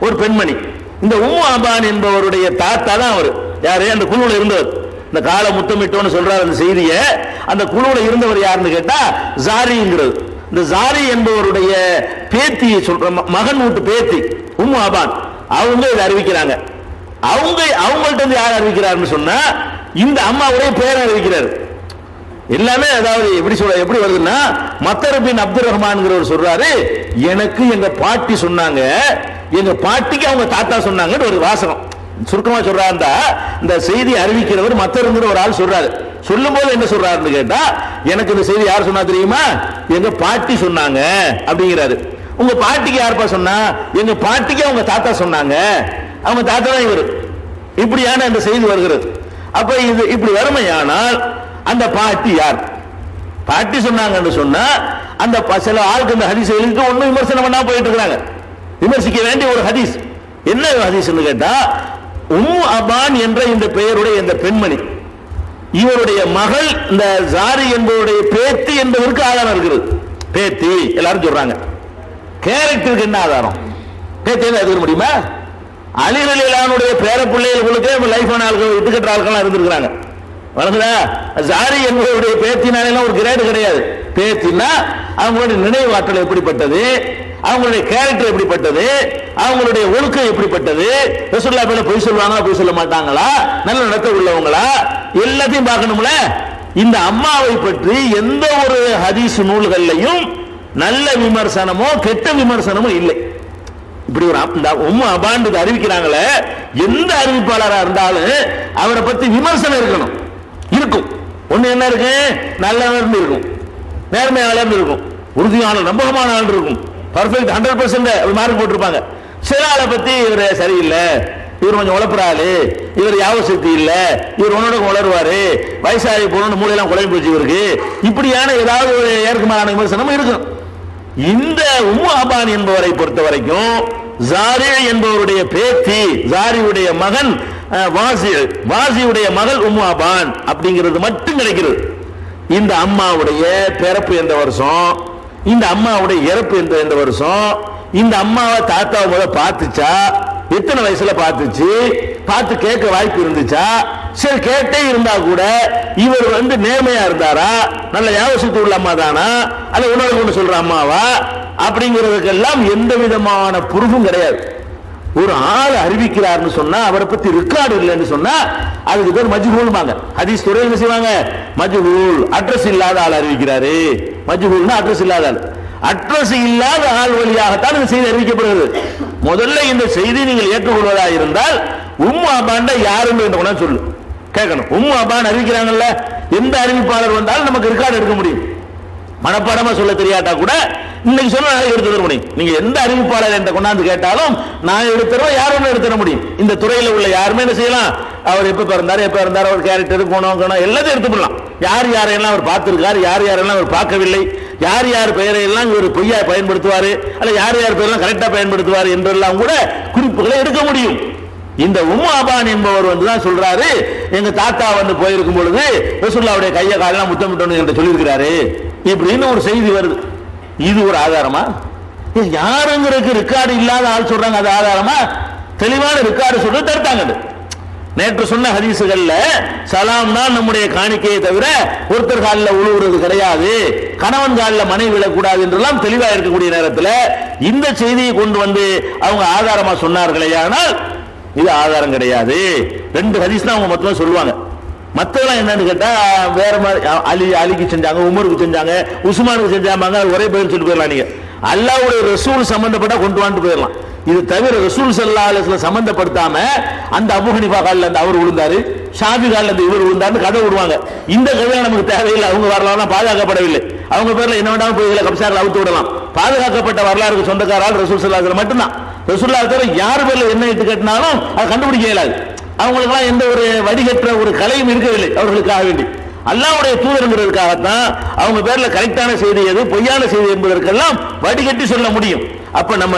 ஒரு பெண்மணி, இந்த உம்மு அபான் என்பவருடைய தாத்தா தான் அவர். யாரு, அந்த குழுவில் இருந்தவர். இந்த கால முத்தமிட்டோன்னு சொல்றாரு அந்த செய்தியை. அந்த குழுவில் இருந்தவர் யாருன்னு கேட்டா ஜாரிங்கிறது. இந்த ஜாரி என்பவருடைய பேத்தியை சொல்ற, மகன் வீட்டு பேத்தி உம்மு அபான், அவங்க இதை அறிவிக்கிறாங்க. அவங்கள்ட்ட யார் அறிவிக்கிறாருன்னு சொன்னா இந்த அம்மாவுடைய பேரை அறிவிக்கிறார். எல்லாமே அதாவது எப்படி வருதுன்னா, மத்தர் பின் அப்துர் ரஹ்மான்ங்கிறவர் சொல்றாரு, எனக்கு எங்க பாட்டி சொன்னாங்க, எங்க பாட்டிக்கு அவங்க தாத்தா சொன்னாங்கன்னு ஒரு வாசகம். சுருக்கமா சொல்றாருந்தா, இந்த செய்தி அறிவிக்கிறவர் மத்தருங்கிற ஒரு ஆள் சொல்றாரு. சொல்லும் போது என்ன சொல்றாருன்னு கேட்டா, எனக்கு இந்த செய்தி யார் சொன்னா தெரியுமா, எங்க பாட்டி சொன்னாங்க அப்படிங்கிறாரு. உங்க பாட்டிக்கு யாருப்பா சொன்னா, எங்க பாட்டிக்கு அவங்க தாத்தா சொன்னாங்க, அவங்க தாத்தா தான் இவர். இப்படியான இந்த செய்தி வருகிறது. அப்ப இது இப்படி வறுமையானால் அந்த பாட்டி யார்? பாட்டி சொன்னாங்கன்னு சொன்னா அந்த சில ஆளுக்கு இந்த ஹதீஸ் எழுதிட்டு ஒன்னும் விமர்சனம் பண்ணா போயிட்டு இருக்காங்க. விமர்சிக்க வேண்டிய ஒரு ஹதீஸ். என்ன ஹதீஸ்னு கேட்டா, உம்மு அபான் என்ற இந்த பெயருடைய இந்த பெண்மணி, இவருடைய மகள் இந்த ஜாரி என்பவருடைய பேத்தி என்பதற்கு ஆதாரம் இருக்கிறது. பேத்தி எல்லாரும் சொல்றாங்க. கேரக்டருக்கு என்ன ஆதாரம்? பேத்தி எடுக்க முடியுமா? அலி ரலியல்லாஹுடைய பேர பிள்ளைகளுக்கு லைஃப் ஆன ஆட்கள் விட்டுக்கட்ட ஆட்கள் இருந்திருக்கிறாங்க. வணங்குதா? ஜாரி என்பவருடைய பேத்தினால ஒரு கிரேடு கிடையாது. பேத்தினா அவங்களுடைய நினைவாற்றல் எப்படிப்பட்டது, அவங்களுடைய கேரக்டர் எப்படிப்பட்டது, அவங்களுடைய ஒழுக்கம் எப்படிப்பட்டது, ரசூலுல்லாஹ் பேர்ல பொய் சொல்லுவாங்களா பொய் சொல்ல மாட்டாங்களா, நல்ல நடத்த உள்ளவங்களா, எல்லாத்தையும் பார்க்கணும்ல. இந்த அம்மாவை பற்றி எந்த ஒரு ஹதீஸ் நூல்கள்லையும் நல்ல விமர்சனமோ கெட்ட விமர்சனமோ இல்லை. இப்படி ஒரு உம்மு அபான் அறிவிக்கிறாங்களே, எந்த அறிவிப்பாளராக இருந்தாலும் அவரை பத்தி விமர்சனம் இருக்கணும். இருக்கும். ஒண்ணு என்ன இருக்கு, நல்லவர் இருக்கும், நேர்மையாளர் இருக்கும், உறுதியான நம்பகமான ஆள் இருக்கும், பர்ஃபெக்ட் 100% மார்க் போட்டிருப்பாங்க. சில ஆளை பத்தி இவர் சரியில்லை, இவர் கொஞ்சம் உழப்புறாரு, இவர் யாவ சக்தி இல்ல, இவர் உன்னோட உளருவாரு, வயசாகி போன மூளையெல்லாம் குழம்பு போச்சு இவருக்கு, இப்படியான ஏதாவது ஒரு ஏற்கமான விமர்சனம் இருக்கும். இந்த உம்மு அபான் என்பவரை பொறுத்த வரைக்கும் ஜாரி என்பவருடைய பேத்தி, ஜாரியுடைய மகன் வாசியுடைய மகள் உம்மு அபான் அப்படிங்கிறது மட்டும் கிடைக்கிறது. இந்த அம்மாவுடைய பிறப்பு எந்த வருஷம், இந்த அம்மாவுடைய இறப்பு எந்த வருஷம், இந்த அம்மாவை தாத்தாவை முதல்ல பார்த்துச்சா, எத்தனை வயசுல பார்த்துச்சு, பார்த்து கேட்க வாய்ப்பு இருந்துச்சா, சரி கேட்டே இருந்தா கூட இவர் நேர்மையா இருந்தாரா, நல்ல யாவசத்து உள்ள அம்மா தானா, அல்ல உணர்வு கொண்டு சொல்ற அம்மாவா, அப்படிங்கிறதுக்கெல்லாம் எந்த விதமான புருஃபும் கிடையாது. ஒரு ஆள் அறிவிக்கிறார்னு சொன்னா அவரை பத்தி ரெக்கார்டு இல்லைன்னு சொன்னா அதுக்கு பேர் மஜ்ஹூல்பாங்க. ஹதீஸ் துறை என்ன செய்வாங்க, மஜ்ஹூல், அட்ரஸ் இல்லாத ஆள் அறிவிக்கிறாரு. மஜ்ஹூல்னா அட்ரஸ் இல்லாத ஆள். அட்ரஸ் இல்லாத ஆள் வழியாகத்தான் இந்த செய்தி அறிவிக்கப்படுகிறது. முதல்ல இந்த செய்தி நீங்கள் ஏற்றுக்கொள்வதாக இருந்தால் உம்மு அபான் யாருன்னு சொல்லு கேட்கணும். உம்மு அபான் அறிவிக்கிறாங்கல்ல, எந்த அறிவிப்பாளர் வந்தாலும் நமக்கு ரெக்கார்டு எடுக்க முடியும். மனப்பாடமா சொல்ல தெரியாட்டா கூட இன்னைக்கு சொல்ல எடுத்து தர முடியும். நீங்க எந்த அறிவிப்பாளர் என்ற கொண்டாந்து கேட்டாலும் நான் எடுத்துறோம், யாரும் எடுத்துட முடியும். இந்த துறையில உள்ள யாருமே என்ன செய்யலாம், அவர் எப்ப பிறந்தாரு, அவர் கேரக்டர் போனோம் எல்லாத்தையும் எடுத்துக்கலாம். யார் யாரையெல்லாம் அவர் பார்த்திருக்காரு, யார் யாரெல்லாம் அவர் பார்க்கவில்லை, யார் யார் பெயரை எல்லாம் இவர் பொய்யா பயன்படுத்துவாரு, அல்ல யார் யார் பெயரெல்லாம் கரெக்டா பயன்படுத்துவார் என்றெல்லாம் கூட குறிப்புகளை எடுக்க முடியும். இந்த உம்மு அபான் என்பவர் தான் சொல்றாரு, எங்க தாத்தா போயிருக்கும் பொழுது ரசூலுல்லாஹ்வுடைய கையை காலெல்லாம் முத்தமிட்டோன்னு என்று சொல்லியிருக்கிறாரு இப்படின்னு ஒரு செய்தி வருது. இது ஒரு ஆதாரமா? யாருங்கிறதுக்கு ரெக்கார்டு இல்லாத ஆள் சொல்றாங்க, அது ஆதாரமா? தெளிவான ரெக்கார்டு சொல்றது தடுத்தாங்க. நேற்று சொன்ன ஹதீசுகள்ல சலாம் தான் நம்முடைய காணிக்கையை தவிர ஒருத்தர் காலில் உழுவுறது கிடையாது, கணவன் காலில் மனைவி விழக்கூடாது என்றெல்லாம் தெளிவாக இருக்கக்கூடிய நேரத்தில் இந்த செய்தியை கொண்டு அவங்க ஆதாரமா சொன்னார்களே, ஆனால் இது ஆதாரம் கிடையாது. ரெண்டு ஹதீஸ் தான் அவங்க மொத்தம் சொல்லுவாங்க. மற்றெல்லாம் என்னன்னு கேட்டா வேற மாதிரி அலிக்கு செஞ்சாங்க, உமருக்கு செஞ்சாங்க, உஸ்மானுக்கு செஞ்சாங்க, ஒரே பேர் சொல்லிட்டு போயிடலாம். நீங்க அல்லாஹ்வுடைய ரசூல் சம்பந்தப்பட்டா கொண்டு வந்து போயிடலாம். இது தவிர ரசூல் ஸல்லல்லாஹு அலைஹி வஸல்லம் சம்பந்தப்படுத்தாம அந்த அபூ ஹனீஃபா கால்ல அவர் விழுந்தாரு, ஷாஃபி கால்ல இவர் விழுந்தாருன்னு கதை விடுவாங்க. இந்த கதை நமக்கு தேவையில்லை. அவங்க வரலாறு பாதுகாக்கப்படவில்லை. அவங்க பேர்ல என்ன வேண்டாம் போய் கப்சாரில் அவுத்து விடலாம். பாதுகாக்கப்பட்ட வரலாறுக்கு சொந்தக்காரால் ரசூல் ஸல்லல்லாஹு அலைஹி வஸல்லம் மட்டும்தான். ரசூலுல்லாஹ் தவிர யார் பேர்ல என்ன இட்டு கட்டினாலும் அதை கண்டுபிடிக்க இயலாது. அவங்களுக்கெல்லாம் எந்த ஒரு வடிகற்ற ஒரு கலையும் இருக்கவில்லை. அவர்களுக்காக வேண்டி அல்லாஹ்வுடைய தூதருங்கிறதுக்காகத்தான் அவங்க பேர்ல கரெக்டான செய்தி எது, பொய்யான செய்தி என்பதற்கெல்லாம் வடிகட்டி சொல்ல முடியும். அப்ப நம்ம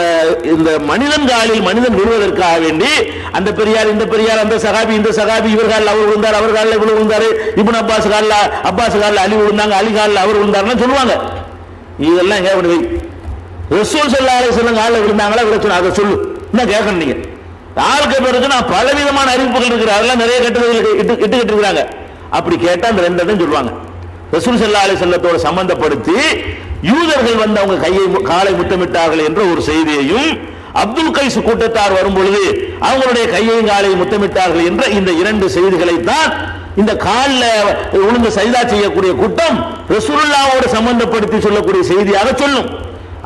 இந்த மனிதன் காலில் மனிதன் விழுவதற்காக வேண்டி அந்த பெரியார் இந்த பெரியார், அந்த சகாபி இந்த சகாபி, இவர் காலில் அவர் விழுந்தார், அவர் காலில் இவ்வளவு விழுந்தாரு, இப்னு அப்பாஸ் காலில் அலி விழுந்தாங்க, அலி காலில் அவர் விழுந்தாருன்னு சொல்லுவாங்க. இதெல்லாம் எங்க வை, ரசூல் ஸல்லல்லாஹு அலைஹி வஸல்லம் காலில் விழுந்தாங்களா விட அதை சொல்லு, என்ன கேட்கணும் நீங்க. ஆளுக்கு பிறகு நான் பலவிதமான அறிவிப்புகள் இருக்கிற அதெல்லாம் நிறைய இட்டு இருக்கிறாங்க. அப்படி கேட்டா அந்த ரெண்டு சொல்லுவாங்க. ரசூல் ஸல்லல்லாஹு அலைஹி வஸல்லத்தோட சம்பந்தப்படுத்தி யூதர்கள் அவங்க காலை முத்தமிட்டார்கள் என்ற ஒரு செய்தியையும், அப்துல் கைஸ் கூட்டத்தார் வரும் பொழுது அவங்களுடைய கையையும் காலை முத்தமிட்டார்கள் என்ற இந்த இரண்டு செய்திகளை தான் இந்த காலில் உளுந்து சைதா செய்யக்கூடிய கூட்டம் ரசூலுல்லாஹ்வோடு சம்பந்தப்படுத்தி சொல்லக்கூடிய செய்தியாக சொல்லும்.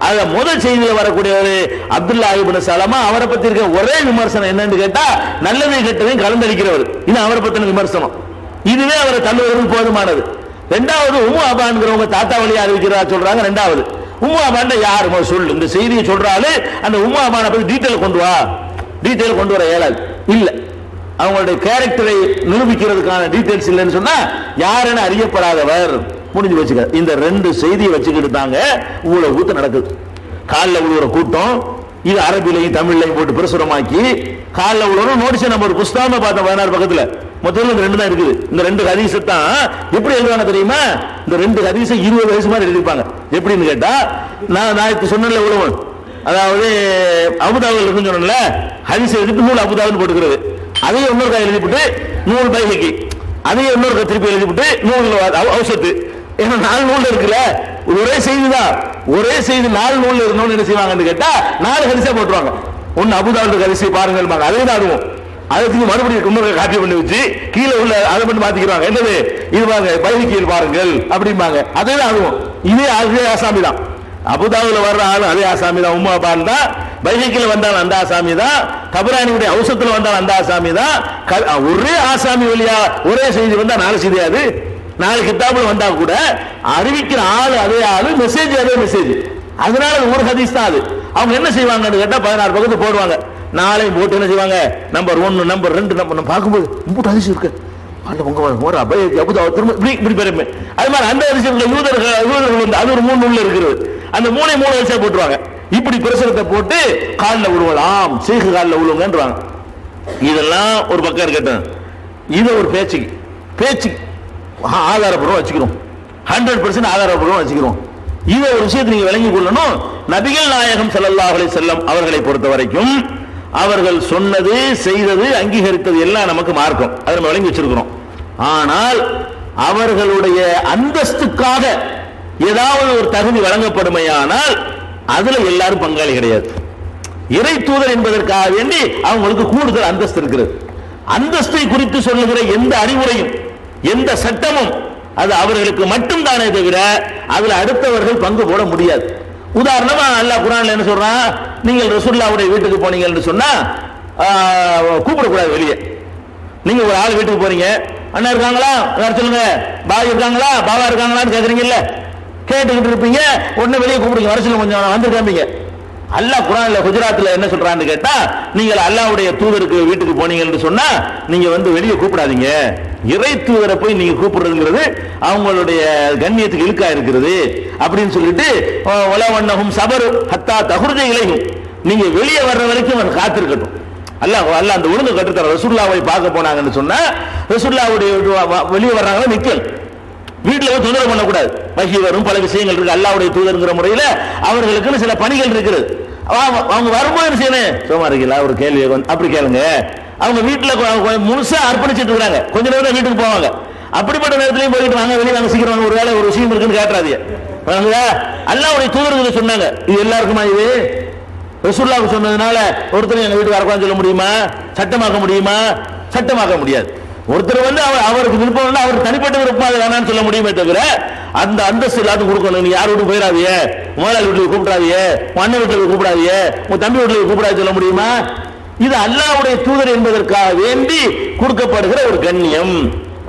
அத முதல் செய்தியில வரக்கூடிய ஒரு அப்துல்லா இப்னு சலமா அவரை பத்தி இருக்க ஒரே விமர்சனம் என்னன்னு கேட்டா நல்லதை கெட்டதையும் கலந்தளிக்கிறவர். இது அவரை பத்தின விமர்சனம். இதுவே அவரை தள்ளுவதற்கு போதுமானது. ரெண்டாவது உம்மு அபான்ங்கிறவங்க தாத்தா வழியா அறிவிக்கிறதா சொல்றாங்க. ரெண்டாவது உம்மு அபான் யார் சொல்லு, இந்த செய்தியை சொல்றாரு, அந்த உம்மு அபானை பத்தி டீட்டெயில் கொண்டு வா, டீட்டெயில் கொண்டு வர இயலாது. இல்ல, அவங்களுடைய கேரக்டரை நிரூபிக்கிறதுக்கான டீட்டெயில்ஸ் இல்லைன்னு சொன்னா யாருன்னு அறியப்படாதவர் முடிஞ்சு வச்சுக்க. இந்த ரெண்டு செய்தியை வச்சுக்கிட்டு தாங்க இவ்வளவு கூட்டம் நடக்குது. காலில் விழுவுற கூட்டம் இது அரபிலையும் தமிழ்லையும் போட்டு பிரசுரமாக்கி காலில் விழுவரும் நோட்டீஸ். நம்ம ஒரு புஸ்தகமா பார்த்தோம் 16 பக்கத்துல. முதல்ல இந்த ரெண்டு தான் இருக்குது. இந்த ரெண்டு ஹதீஸை தான் எப்படி எழுதுவாங்க தெரியுமா? இந்த ரெண்டு ஹதீஸை 20 வயசு மாதிரி எழுதிப்பாங்க. எப்படின்னு கேட்டா, நான் இப்ப சொன்னேன்ல உழவன், அதாவது அபுதாவில் இருக்குன்னு சொன்னேன்ல, ஹதீஸ் எழுதிட்டு நூல் அபுதாவுன்னு போட்டுக்கிறது. அதையும் இன்னொரு கை எழுதிவிட்டு நூல் பைஹகி, அதையும் இன்னொரு திருப்பி எழுதிவிட்டு நூல் ஔசத்து. ஏன்னா 4 நூல் இருக்குல்ல, ஒரே செய்தி தான். ஒரே செய்தி 4 நூல் இருக்கணும்னு என்ன செய்வாங்கன்னு கேட்டா 4 ஹதீஸா போட்டுருவாங்க. ஒன்னு அபுதாவுல் ஹதீஸை பாருங்கள், அதே தான் அதுவும். அதுக்கு மறுபடியும் இன்னொரு காப்பி பண்ணி வச்சு கீழே உள்ள அதை மட்டும் மாத்திக்கிறாங்க. என்னது இது பாருங்க, பைஹகியில் பாருங்கள் அப்படிம்பாங்க. அதே தான் அதுவும். இதே ஆசாமி தான். அபுதாவுல வர்ற ஆளு அதே ஆசாமி தான், உம்மு அபான் தான். பைஹகில வந்தாலும் அந்த ஆசாமி தான். தபரானியுடைய ஔசத்துல வந்தாலும் அந்த ஆசாமி தான். ஒரே ஆசாமி வழியா ஒரே செய்தி வந்தா 4 செய்தி. அது 4 கிதாபுல வந்தா கூட அறிவிக்கிற ஆளு அதே ஆளு, மெசேஜ் அதே மெசேஜ். அதனால ஒரு ஹதீஸ் தான் அது. அவங்க என்ன செய்வாங்கன்னு கேட்டா 16 பக்கத்து போடுவாங்க. நாளையும் போட்டு என்ன செய்வாங்க, நம்பர் 1 நம்பர் 2 நம்ம பார்க்கும்போது இம்புட்டு ஹதீஸ் இருக்கு, உங்க அபுதாவு திரும்ப இப்படி பெருமை. அது மாதிரி அந்த ஹதீஸ்ல யூதர்கள் வந்து அது ஒரு 3 நூல்ல இருக்கிறது. அந்த 3 ஹதீஸா போட்டுருவாங்க. இப்படி பிரசுரத்தை போட்டு காலில் விழுவலாம், சீக்கு காலில் விழுவுங்கன்றாங்க. இதெல்லாம் ஒரு பக்கம் இருக்கட்டும். இதை ஒரு பேச்சு ஆதாரப்பூர்வம் வச்சுக்கிறோம். 100% ஆதாரப்பூர்வம் வச்சுக்கிறோம். இதை ஒரு விஷயத்தை நீங்க விளங்கிக் கொள்ளணும். நபிகள் நாயகம் ஸல்லல்லாஹு அலைஹி வஸல்லம் அவர்களை பொறுத்த வரைக்கும் அவர்கள் சொன்னது, செய்தது, அங்கீகரித்தது எல்லாம் நமக்கு மார்க்கம். அதை நம்ம விளங்கி வச்சிருக்கிறோம். ஆனால் அவர்களுடைய அந்தஸ்துக்காக ஏதாவது ஒரு தகுதி வழங்கப்படுமையானால் அதுல எல்லாரும் பங்காளி கிடையாது. இறை தூதர் என்பதற்காக வேண்டி அவங்களுக்கு கூடுதல் அந்தஸ்து இருக்கிறது. அந்தஸ்தை குறித்து சொல்லுகிற எந்த அறிவுரையும் எந்த சட்டமும் அது அவர்களுக்கு மட்டும் தானே தவிர அதுல அடுத்தவர்கள் பங்கு போட முடியாது. உதாரணமா அல்லாஹ் குர்ஆன்ல என்ன சொல்றான், நீங்கள் ரசூலுல்லாஹ்வுடைய வீட்டுக்கு போனீங்கன்னு சொன்னா கூப்பிடக்கூடாது வெளியே. நீங்க ஒரு ஆள் வீட்டுக்கு போறீங்க, அண்ணா இருக்காங்களா, சொல்லுங்க, பாய் இருக்காங்களா, பாபா இருக்காங்களான்னு கேக்குறீங்கல்ல, கேட்டுக்கிட்டு இருப்பீங்க. உடனே வெளியே கூப்பிடுங்க, வரச்சல கொஞ்சம் வந்துருக்காம்பீங்க. அல்லாஹ் குர்ஆன்ல குஜராத்ல என்ன சொல்றான்னு கேட்டா, நீங்கள் அல்லாஹ்வுடைய தூதருக்கு வீட்டுக்கு போனீங்கன்னு சொன்னா நீங்க வந்து வெளியே கூப்பிடாதீங்க. இறை தூதரை போய் நீங்க கூப்பிடுறதுங்கிறது அவங்களுடைய கண்ணியத்துக்கு இழுக்கா இருக்கிறது அப்படின்னு சொல்லிட்டு வலவன்னஹும் சபரு ஹத்தா தஹுர்ஜ இலைஹும், நீங்க வெளியே வர்ற வரைக்கும் அவர் காத்திருக்கட்டும். அல்லாஹ் அந்த ஒழுங்கு கற்றுத்தர. ரசூலுல்லாஹ்வை பார்க்க போனாங்கன்னு சொன்னா ரசூலுல்லாஹ்வுடைய வெளியே வர்றாங்களா நிக்கல், வீட்டுல தொந்தரவு பண்ணக்கூடாது. வகி வரும், பல விஷயங்கள் இருக்கு. அல்லாஹ்வுடைய தூதர்ங்கிற முறையில் அவர்களுக்கு சில பணிகள் இருக்கிறது. அவங்க வரும்போது என்ன செய்யணும், சும்மா இருக்கீங்களா ஒரு கேள்வி அப்படி கேளுங்க. அவங்க வீட்டுல முழுசா அர்ப்பணிச்சுட்டு இருக்காங்க, கொஞ்ச நேரம் வீட்டுக்கு போவாங்க. அப்படிப்பட்ட நேரத்திலையும் போயிட்டு வாங்க, வெளியே வாங்க, சீக்கிரம் ஒரு வேலை ஒரு விஷயம் இருக்குன்னு கேட்டுறாதீங்க. அல்லாஹ்வுடைய தூதர்கள் சொன்னாங்க. இது எல்லாருக்குமா? இது ரசூலுல்லாஹ் சொன்னதுனால ஒருத்தர் எங்க வீட்டுக்கு வரக்கூடாதுன்னு சொல்ல முடியுமா? சட்டமாக்க முடியுமா? சட்டமாக்க முடியாது. ஒருத்தர் வந்து அவருக்கு விருப்பம் இல்லை, அவர் தனிப்பட்ட விருப்பம் அது வேணான்னு சொல்ல முடியுமே தவிர அந்த அந்தஸ்து எல்லாத்துக்கும் கொடுக்கணும். நீ யார் வீட்டுக்கு போயிடாதீங்க, முதலாளி வீட்டுக்கு கூப்பிடாதீங்க, அண்ணன் வீட்டுக்கு கூப்பிடாதீங்க, உங்க தம்பி வீட்டுக்கு கூப்பிடாது சொல்ல முடியுமா? இது அல்லாஹ்வுடைய தூதர் என்பதற்காக வேண்டி கொடுக்கப்படுகிற ஒரு கண்ணியம்.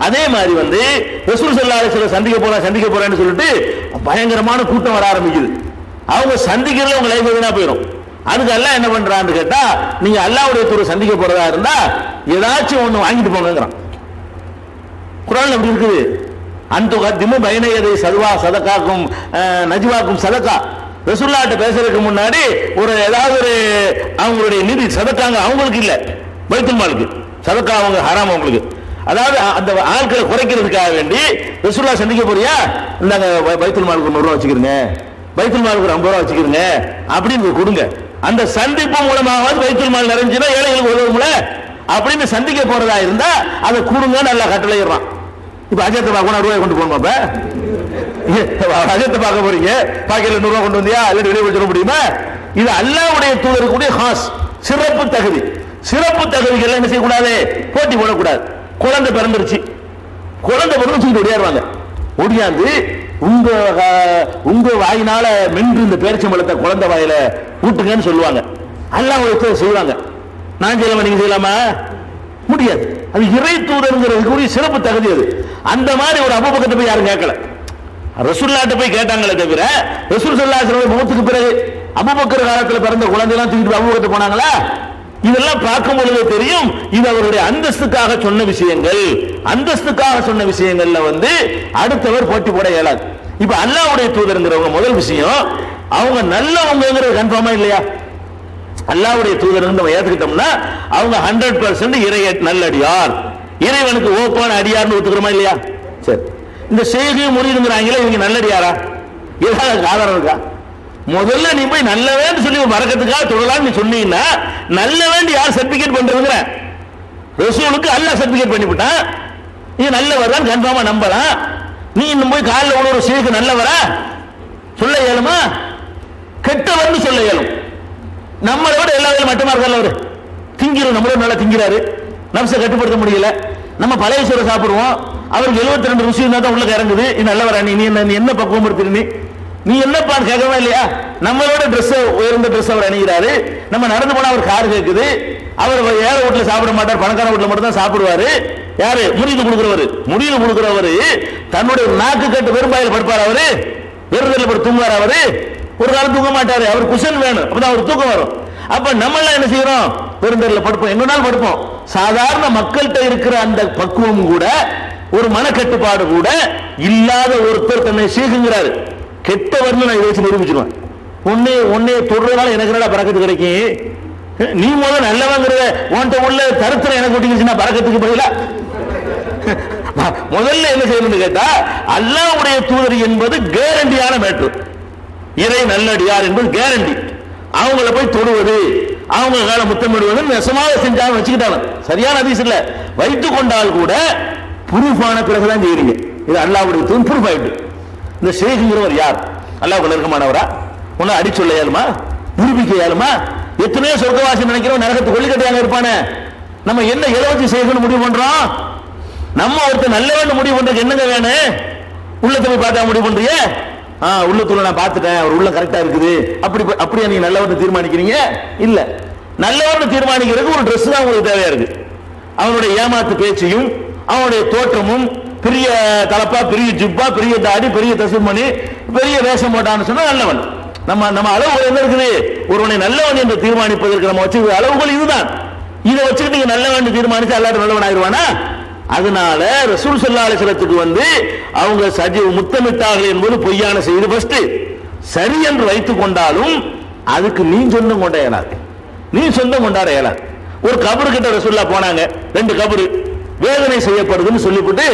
அதே மாதிரி வந்து ரசூல் ஸல்லல்லாஹு அலைஹி வஸல்லம் சந்திக்க போறேன்னு சொல்லிட்டு பயங்கரமான கூட்டம் வர ஆரம்பிக்குது. அவங்க சந்திக்கிறதுல உங்க லைஃப் வீணா போயிடும். அதுக்கு அல்லாஹ் என்ன பண்றான்னு கேட்டா, நீங்க அல்லாஹ்வுடைய தூதரை சந்திக்க போறதா இருந்தா ஏதாச்சும் ஒண்ணு வாங்கிட்டு போங்கிறான். குர்ஆன்ல அப்படி இருக்குது. அன்து கத்திமு பைன யதை சதுவா சதகாக்கும் நஜ்வாக்கும் சதகா. ரசூலுல்லாஹ்ட்ட பேசுறதுக்கு முன்னாடி ஒரு ஏதாவது ஒரு அவங்களுடைய நிதி சதக்காங்க அவங்களுக்கு இல்ல, பைத்துல் மாலுக்கு சதக்கா அவங்க ஹராம் அவங்களுக்கு. அதாவது அந்த ஆட்களை குறைக்கிறதுக்காக வேண்டி ரசூலுல்லாஹ் சந்திக்க போறியா, இந்தாங்க பைத்துல் மாலுக்கு 100 ரூபா வச்சுக்கிறீங்க, பைத்துல் மாலுக்கு 50 ரூபா வச்சுக்கிறீங்க அப்படின்னு கொடுங்க. அந்த சந்திப்பு மூலமாக பைத்துல் மால் நிறைஞ்சுனா ஏழைகளுக்கு உதவும்ல அப்படின்னு சந்திக்க போறதா இருந்தா அதை கொடுங்க, நல்லா கட்டளையிடுறான். இப்ப அஜயத்தை பார்க்கணும், ரூபாய் கொண்டு போகணுமா? அஜயத்தை பார்க்க போறீங்க, பாக்கெட்ல 100 ரூபாய் கொண்டு வந்தியா, அல்லது வெளியே வச்சிட முடியுமா? இது அல்லாஹ்வுடைய தூதருக்குடைய ஹாஸ் சிறப்பு தகுதி. சிறப்பு தகுதிகள் என்ன செய்யக்கூடாது, போட்டி போடக்கூடாது. குழந்தை பிறந்துருச்சு, குழந்தை பிறந்து ஓடியாருவாங்க. ஓடியாந்து உங்க வாயினால மென்று இந்த பேரிச்சம்பழத்தை குழந்தை வாயில ஊட்டுங்கன்னு சொல்லுவாங்க. அல்லாஹ் செய்வாங்க. நான் செய்யலாமா, நீங்க செய்யலாமா? முடியாது. அது இறை தூதர்ங்கிறதுக்குரிய சிறப்பு தகுதி அது. அந்த மாதிரி ஒரு அபூபக்கர்ட்ட போய் யாரும் கேட்கல. ரசூலுல்லாஹ்ட்ட போய் கேட்டாங்களே தவிர ரசூல் ஸல்லல்லாஹு அலைஹி வஸல்லம் மௌத்துக்கு பிறகு அபூபக்கர் காலத்துல பிறந்த குழந்தைலாம் தூக்கிட்டு அபூபக்கர்ட்ட போனாங்களா? இதெல்லாம் பார்க்கும் பொழுது தெரியும் இது அவருடைய அந்தஸ்துக்காக சொன்ன விஷயங்கள். அந்தஸ்துக்காக சொன்ன விஷயங்கள்ல அடுத்தவர் போட்டி போட இயலாது. இப்ப அல்லாஹ்வுடைய தூதர்ங்கிறவங்க முதல் விஷயம் அவங்க நல்லவங்கிறது கன்ஃபார்மா இல்லையா? அல்லாஹ்வுடைய தூதர் நம்ம ஏத்துக்கிட்டோம்னா அவங்க 100% இறை நல்லடியார், இறைவனுக்கு ஓப்பான அடியார்னு ஒத்துக்கிறோமா இல்லையா? சரி, இந்த செய்கை முறியுங்கிறாங்களே இவங்க நல்லடியாரா? ஏதாவது ஆதாரம் இருக்கா? முதல்ல நீ போய் நல்லவேன்னு சொல்லி மறக்கிறதுக்காக தொழலான்னு நீ சொன்னீங்கன்னா நல்லவேன்னு யார் சர்டிபிகேட் பண்றதுங்கிற? ரசூலுக்கு அல்லாஹ் சர்டிபிகேட் பண்ணிவிட்டான். நீ நல்லவர் தான் கன்ஃபார்மா நம்பலாம். நீ இன்னும் போய் காலில் உள்ள ஒரு செய்கை நல்லவரா சொல்ல இயலுமா? கெட்டவர்னு சொல்ல இயலும். நம்மளை விட எல்லா வேலையும் மட்டமா இருக்கல. அவரு திங்கிறோம், நம்மளோட நல்லா திங்கிறாரு, நப்சை கட்டுப்படுத்த முடியல. நம்ம பழைய சோறு சாப்பிடுவோம், அவருக்கு 72 ருசி இருந்தா தான் உள்ள இறங்குது. இது நல்லவரா? நீ என்ன பக்குவம் எடுத்துரு? நீ என்னப்பான்னு கேட்கவே இல்லையா? நம்மளோட ட்ரெஸ் உயர்ந்த ட்ரெஸ் அவர் அணிகிறாரு. நம்ம நடந்து போனா அவர் கார் கேட்குது. அவர் ஏழை வீட்டுல சாப்பிட மாட்டார், பணக்கார வீட்டுல மட்டும் தான் சாப்பிடுவாரு. யாரு? முடிவு கொடுக்கிறவரு. முடிவு கொடுக்கிறவரு தன்னுடைய நாக்கு கட்டு வெறும்பாயில் படுப்பார். அவரு வெறுதல் படுத்து தூங்குவார். அவரு ஒரு காலம் தூங்க மாட்டாரு. அவர் குஷன் வேணும், அப்பதான் அவர் தூக்கம் வரும். அப்ப நம்ம எல்லாம் என்ன செய்யறோம்? பெருந்தரில் படுப்போம், எங்க நாள் படுப்போம். சாதாரண மக்கள்கிட்ட இருக்கிற அந்த பக்குவம் கூட, ஒரு மனக்கட்டுப்பாடு கூட இல்லாத ஒருத்தர் தன்னை சீகுங்கிறாரு. கெட்டவர்னு நான் இதை வச்சு நிரூபிச்சிருவேன். உன்னை தொடுறதுனால எனக்கு என்னடா பறக்கத்து கிடைக்கும்? நீ முதல்ல நல்லவங்கிறத உன்கிட்ட உள்ள தருத்திரம் எனக்கு ஒட்டிக்கிச்சுன்னா பறக்கத்துக்கு பதிலா முதல்ல என்ன செய்யணும்னு கேட்டா அல்லாஹ்வுடைய தூதர் என்பது கேரண்டியான மேட்ரு. இறை நல்லடியார் என்பது கேரண்டி. அவங்கள போய் தொடுவது, அவங்க கால முத்தமிடுவது நெசமாக செஞ்சாலும் வச்சுக்கிட்டாங்க. சரியான ஹதீஸ் இல்ல, வைத்துக் கொண்டால் கூட ப்ரூஃபான பிறகுதான் செய்யறீங்க. இது அல்லாஹ்வுடைய தூதர் ப்ரூஃப் ஆயிட்டு. இந்த ஷேഖுங்கிறவர் யார்? அல்லாஹ்வுக்கு நெருக்கமானவரா? உன்னை அடி சொல்ல இயலுமா? நிரூபிக்க இயலுமா? எத்தனையோ சொர்க்கவாசி நினைக்கிறோம் நரகத்து கொள்ளிக்கட்டையாக இருப்பானே. நம்ம என்ன எதை ஷேഖுன்னு முடிவு பண்றோம்? நம்ம ஒருத்தர் நல்ல வேண்டும் முடிவு பண்றதுக்கு என்னங்க வேணும்? உள்ளத்தை போய் பார்த்தா முடிவு பண்றிய? உள்ளத்துல நான் பார்த்துட்டேன், அவர் உள்ள கரெக்டா இருக்குது, அப்படியே நீங்க நல்லவர்னு தீர்மானிக்கிறீங்க? இல்ல, நல்லவர்னு தீர்மானிக்கிறதுக்கு ஒரு ட்ரெஸ் தான் உங்களுக்கு தேவையா இருக்கு. அவனுடைய ஏமாத்து பேச்சையும் அவனுடைய தோற்றமும், பெரிய தலப்பா, பெரிய ஜிப்பா, பெரிய தாடி, பெரிய தசுமணி, பெரிய வேஷம் போட்டான்னு சொன்னா நல்லவன். நம்ம அளவுகள் என்ன இருக்குது? ஒருவனை நல்லவன் என்று தீர்மானிப்பதற்கு நம்ம வச்சு அளவுகள் இதுதான். இதை வச்சுக்கிட்டு நீங்க நல்லவன் தீர்மானிச்சு எல்லாரும் நல்லவன் ஆயிடுவானா? அதனால ரசூல் ஸல்லல்லாஹு அலைஹி வஸல்லத்துக்கு அவங்க முத்தமிட்டார்கள் என்பது பொய்யான செய்தி. ஃபர்ஸ்ட் சரி என்று வைத்துக் கொண்டாலும் அதுக்கு நீ சொந்தம் கொண்ட இயலாது. நீ சொந்தம் கொண்டாட இயலாது. ஒரு கபரு கிட்ட ரசூலுல்லாஹ் போனாங்க. 2 கபரு வேதனை செய்யப்படுதுன்னு சொல்லிவிட்டு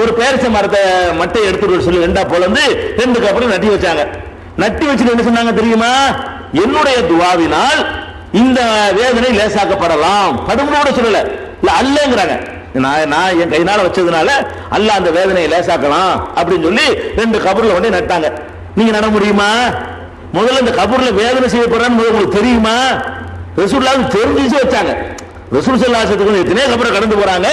ஒரு பேரிச்ச மரத்தை மட்டை எடுத்துட்டு சொல்லி 2ஆ பொளந்து 2 கபரு நட்டி வச்சாங்க. நட்டி வச்சுட்டு என்ன சொன்னாங்க தெரியுமா? என்னுடைய துஆவினால் இந்த வேதனை லேசாக்கப்படலாம். படுமோட சொல்லல, இல்ல அல்லங்கிறாங்க. நான் என் கையினால வச்சதுனால அல்லாஹ் அந்த வேதனையை லேசாக்கலாம் அப்படின்னு சொல்லி 2 கபர்ல கொண்டு நட்டாங்க. நீங்க நட முடியுமா? முதல்ல இந்த கபர்ல வேதனை செய்யப்படுறான்னு உங்களுக்கு தெரியுமா? ரசூலுல்லாஹ் தெரிஞ்சு வச்சாங்க. ரசூல் ஸல்லல்லாஹு அலைஹி வஸல்லம் எத்தனை கபரை கடந்து போறாங்க.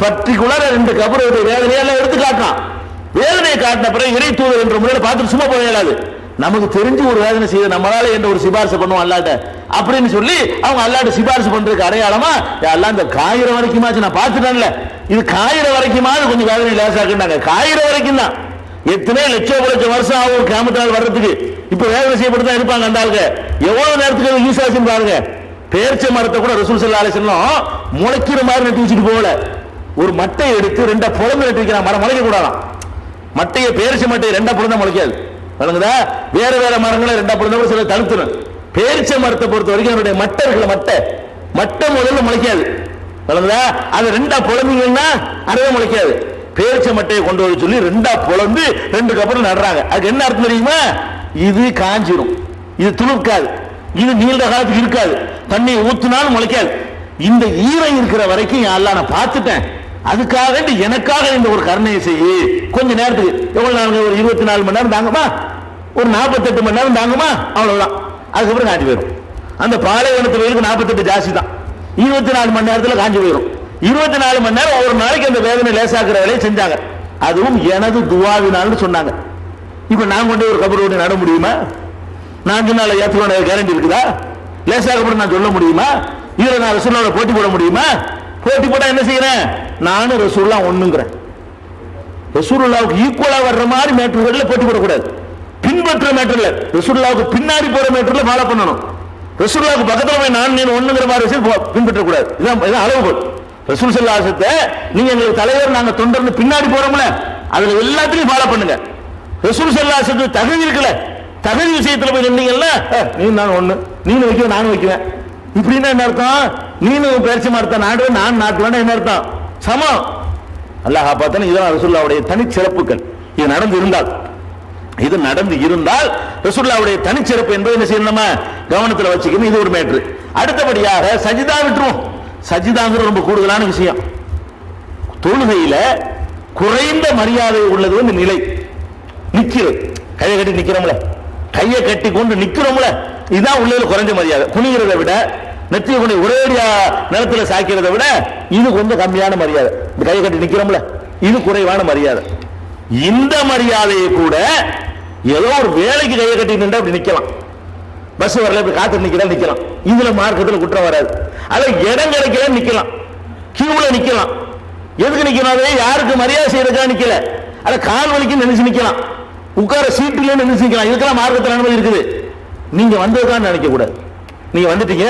பர்டிகுலரா 2 கபரோட வேதனையெல்லாம் எடுத்து காட்டலாம். வேதனையை காட்டின பிறகு இறை தூதர் என்ற முறையில பார்த்துட்டு சும்மா போக இயலாது. நமக்கு தெரிஞ்சு ஒரு வேதனை செய்ய நம்மளால என்ற ஒரு சிபாரிசு பண்ணுவோம் அல்லாட்ட அப்படின்னு சொல்லி அவங்க அல்லாட்ட சிபாரிசு பண்றதுக்கு அடையாளமா அல்லாஹ் இந்த காயிற வரைக்குமாச்சு நான் பார்த்துட்டேன்ல, இது காயிற வரைக்குமாவது கொஞ்சம் வேதனை லேசாக்குனாங்க. காயிற வரைக்கும் தான். எத்தனை லட்சம் வருஷம் ஆகும் கியாமத் நாள் வர்றதுக்கு. இப்ப வேதனை செய்யப்பட்டு தான் இருப்பாங்க அந்த ஆளுங்க. எவ்வளவு நேரத்துக்கு யூஸ் ஆச்சுன்னு பாருங்க. பேரிச்ச மரத்தை கூட ரசூல் ஸல்லல்லாஹு அலைஹி வஸல்லம் முளைக்கிற மாதிரி நட்டு வச்சுட்டு போகல. ஒரு மட்டையை எடுத்து 2ஆ பொளந்து நட்டு வைக்கிறான். மரம் முளைக்க கூடாதான். மட்டையை பேரிச்ச மட்டையை 2ஆ பொளந்தா முளைக்காது. வேற வேற மரங்களை 2ஆ பொளந்தா சில தடுத்துடும். பேரிச்ச மரத்தை பொறுத்த வரைக்கும் அவருடைய மட்டை இருக்குல்ல, மட்டை முதல்ல முளைக்காது. அதை 2ஆ பொளந்தீங்கன்னா அறவே முளைக்காது. பேரிச்ச மட்டையை கொண்டு வர சொல்லி 2ஆ பொளந்து 2 கபர் நடுறாங்க. அதுக்கு என்ன அர்த்தம் தெரியுமா? இது காஞ்சிரும், இது துளுக்காது, இது நீண்ட காலத்துக்கு இருக்காது, தண்ணி ஊத்தினாலும் முளைக்காது. இந்த ஈரம் இருக்கிற வரைக்கும் அல்லாஹ் நான் பார்த்துட்டேன், அதுக்காக எனக்காக இந்த ஒரு கருணையை செய்ய. கொஞ்ச நேரத்துக்கு எவ்வளவு நாள்? ஒரு 24 மணி நேரம் தாங்குமா? ஒரு 48 மணி நேரம் தாங்குமா? அவ்வளவுதான். அதுக்கப்புறம் காஞ்சி போயிடும். அந்த பாலைவனத்து வெயிலுக்கு 48 ஜாஸ்தி தான். 24 மணி நேரத்தில் காஞ்சி போயிடும். 24 மணி நேரம் ஒரு நாளைக்கு அந்த வேதனை லேசாக்குற வேலையை செஞ்சாங்க. அதுவும் எனது துவாவினால்னு சொன்னாங்க. இப்ப நான் கொண்டு ஒரு கபர் ஓடி நட முடியுமா? நான் சொன்னால ஏற்றுக்கொண்ட கேரண்டி இருக்குதா? லேசாகப்பட்டு நான் சொல்ல முடியுமா? இதுல நான் ரசூலுல்லாஹ்வோட போட்டி போட முடியுமா? போட்டி போட்டா என்ன செய்யறேன்? நானும் ரசூலுல்லாஹ் ஒண்ணுங்கிறேன். ரசூலுல்லாஹ்வுக்கு ஈக்குவலா வர்ற மாதிரி மேட்டர்கள்ல போட்டி போடக்கூடாது. பின்பற்ற மேட்டர்ல ரசூலுல்லாஹ்வுக்கு பின்னாடி போற மேட்டர்ல ஃபாலோ பண்ணணும். ரசூலுல்லாஹ்வுக்கு பக்கத்துல போய் நான் நீ ஒண்ணுங்கிற மாதிரி விஷயம் பின்பற்ற கூடாது. இதான் அளவுகோல். ரசூல் ஸல்லல்லாஹு அலைஹி வஸல்லம் நீங்க எங்களுக்கு தலைவர் நாங்க தொண்டர்னு பின்னாடி போறோம்ல, அதுல எல்லாத்தையும் ஃபாலோ பண்ணுங்க. ரசூல் ஸல்லல்லாஹு அலைஹி வஸல்லம் தகுதி இருக்குல்ல, தகுதி விஷயத்துல போய் நின்னீங்கல்ல, நீ நான் ஒண்ணு, நீனு வைக்க நானும் வைக்குவேன், இப்படின்னா என்ன அர்த்தம்? நீனும் பேச்சு மரத்த நாடு நான் நாட்டுவேன் என்ன அர்த்தம்? சமம். அல்லாஹ் பார்த்தா இதெல்லாம் ரசூலுல்லாஹ்வுடைய தனிச்சிறப்புகள். இது நடந்து இருந்தால் ரசூலுல்லாஹ்வுடைய தனிச்சிறப்பு என்பது என்ன செய்யணும், நம்ம கவனத்தில் வச்சுக்கணும். இது ஒரு மேட்ரு. அடுத்தபடியாக சஜிதா விட்டுரும். சஜிதாங்கிற ரொம்ப கூடுதலான விஷயம். தொழுகையில குறைந்த மரியாதை உள்ளது வந்து நிலை, நிக்கிறது. கையை கட்டி நிக்கிறோம்ல, கையை கட்டி கொண்டு நிக்கிறோம்ல, இதுதான் உள்ளதுல குறைஞ்ச மரியாதை. குனிகிறதை விட, நெத்திய கொண்டு ஒரேடியா நிலத்துல சாய்க்கிறதை விட இது கொஞ்சம் கம்மியான மரியாதை. இந்த கையை கட்டி நிக்கிறோம்ல, இது குறைவான மரியாதை. இந்த மரியாதையை கூட ஏதோ ஒரு வேலைக்கு கையை கட்டி நின்று அப்படி நிக்கலாம். பஸ் வரல இப்படி காத்து நிக்கலாம். இதுல மார்க்கத்தில் குற்றம் வராது. அதுல இடம் கிடைக்கல நிக்கலாம், கியூல நிக்கலாம். எதுக்கு நிக்கணும்? யாருக்கு மரியாதை செய்யறதுக்காக நிக்கல. அத கால் வலிக்கு நினைச்சு நிக்கலாம், உட்கார சீட்டுல நினைச்சு நிக்கலாம். இதுக்கெல்லாம் மார்க்கத்தில் அனுமதி இருக்குது. நீங்க வந்ததுக்காக நினைக்க கூடாது. நீங்க வந்துட்டீங்க,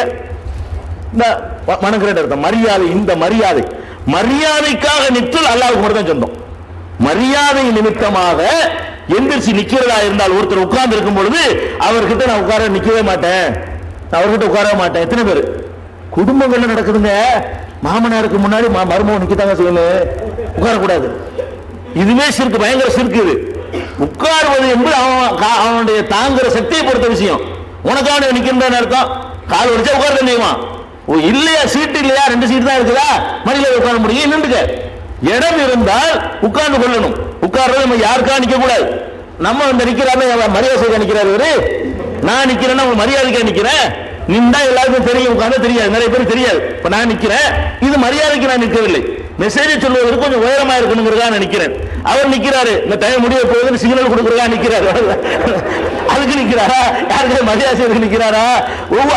இந்த மனங்கிற அர்த்தம் மரியாதை. இந்த மரியாதைக்காக நிற்றல் அல்லாஹ்வுக்கு மட்டும் தான் சொந்தம். மரியாதை நிமித்தமாக எந்திரிச்சு நிக்கிறதா இருந்தால், ஒருத்தர் உட்கார்ந்து இருக்கும் பொழுது அவர்கிட்ட நான் நிக்கவே மாட்டேன், அவர்கிட்ட உட்காரவே மாட்டேன். எத்தனை பேர் குடும்பங்கள்ல நடக்குதுங்க? மாமனாருக்கு முன்னாடி மருமகன் நிக்கத்தாங்க செய்யணும், உட்காரக்கூடாது. இதுவே சிறுக்கு, பயங்கர சிறுக்கு. இது உட்காருவது என்பது அவனுடைய தாங்குற சக்தியை பொறுத்த விஷயம். உனக்கான நிக்கின்ற அர்த்தம். கால் வலிச்சா உட்கார தெரியுமா? இல்லையா, சீட்டு இல்லையா, 2 சீட்டு தான் இருக்குதா, மடியில உட்கார முடியும். நின்றுக்க இடம் இருந்தால் உட்கார்ந்து கொள்ளணும். உட்கார்றது நம்ம யாருக்கா நிக்க கூடாது. நம்ம வந்து நிக்கிறாரு, மரியாதை செய்ய நிக்கிறாரு. நான் நிக்கிறேன்னா மரியாதைக்கா நிக்கிறேன். நின்றா எல்லாருக்கும் தெரியும், உட்கார்ந்து தெரியாது, நிறைய பேர் தெரியாது. இப்ப நான் நிக்கிறேன், இது மரியாதைக்கு நான் நிற்கவில்லை, மெசேஜ் சொல்வதற்கு கொஞ்சம் உயரமா இருக்கணுங்கிறதா நிக்கிறேன். அவர் நிக்கிறாரு, இந்த டைம் முடிய போகுதுன்னு சிக்னல் கொடுக்கறதா நிக்கிறாரு. அதுக்கு நிக்கிறாரா? யாருக்கு மரியாதை செய்யறதுக்கு நிக்கிறாரா?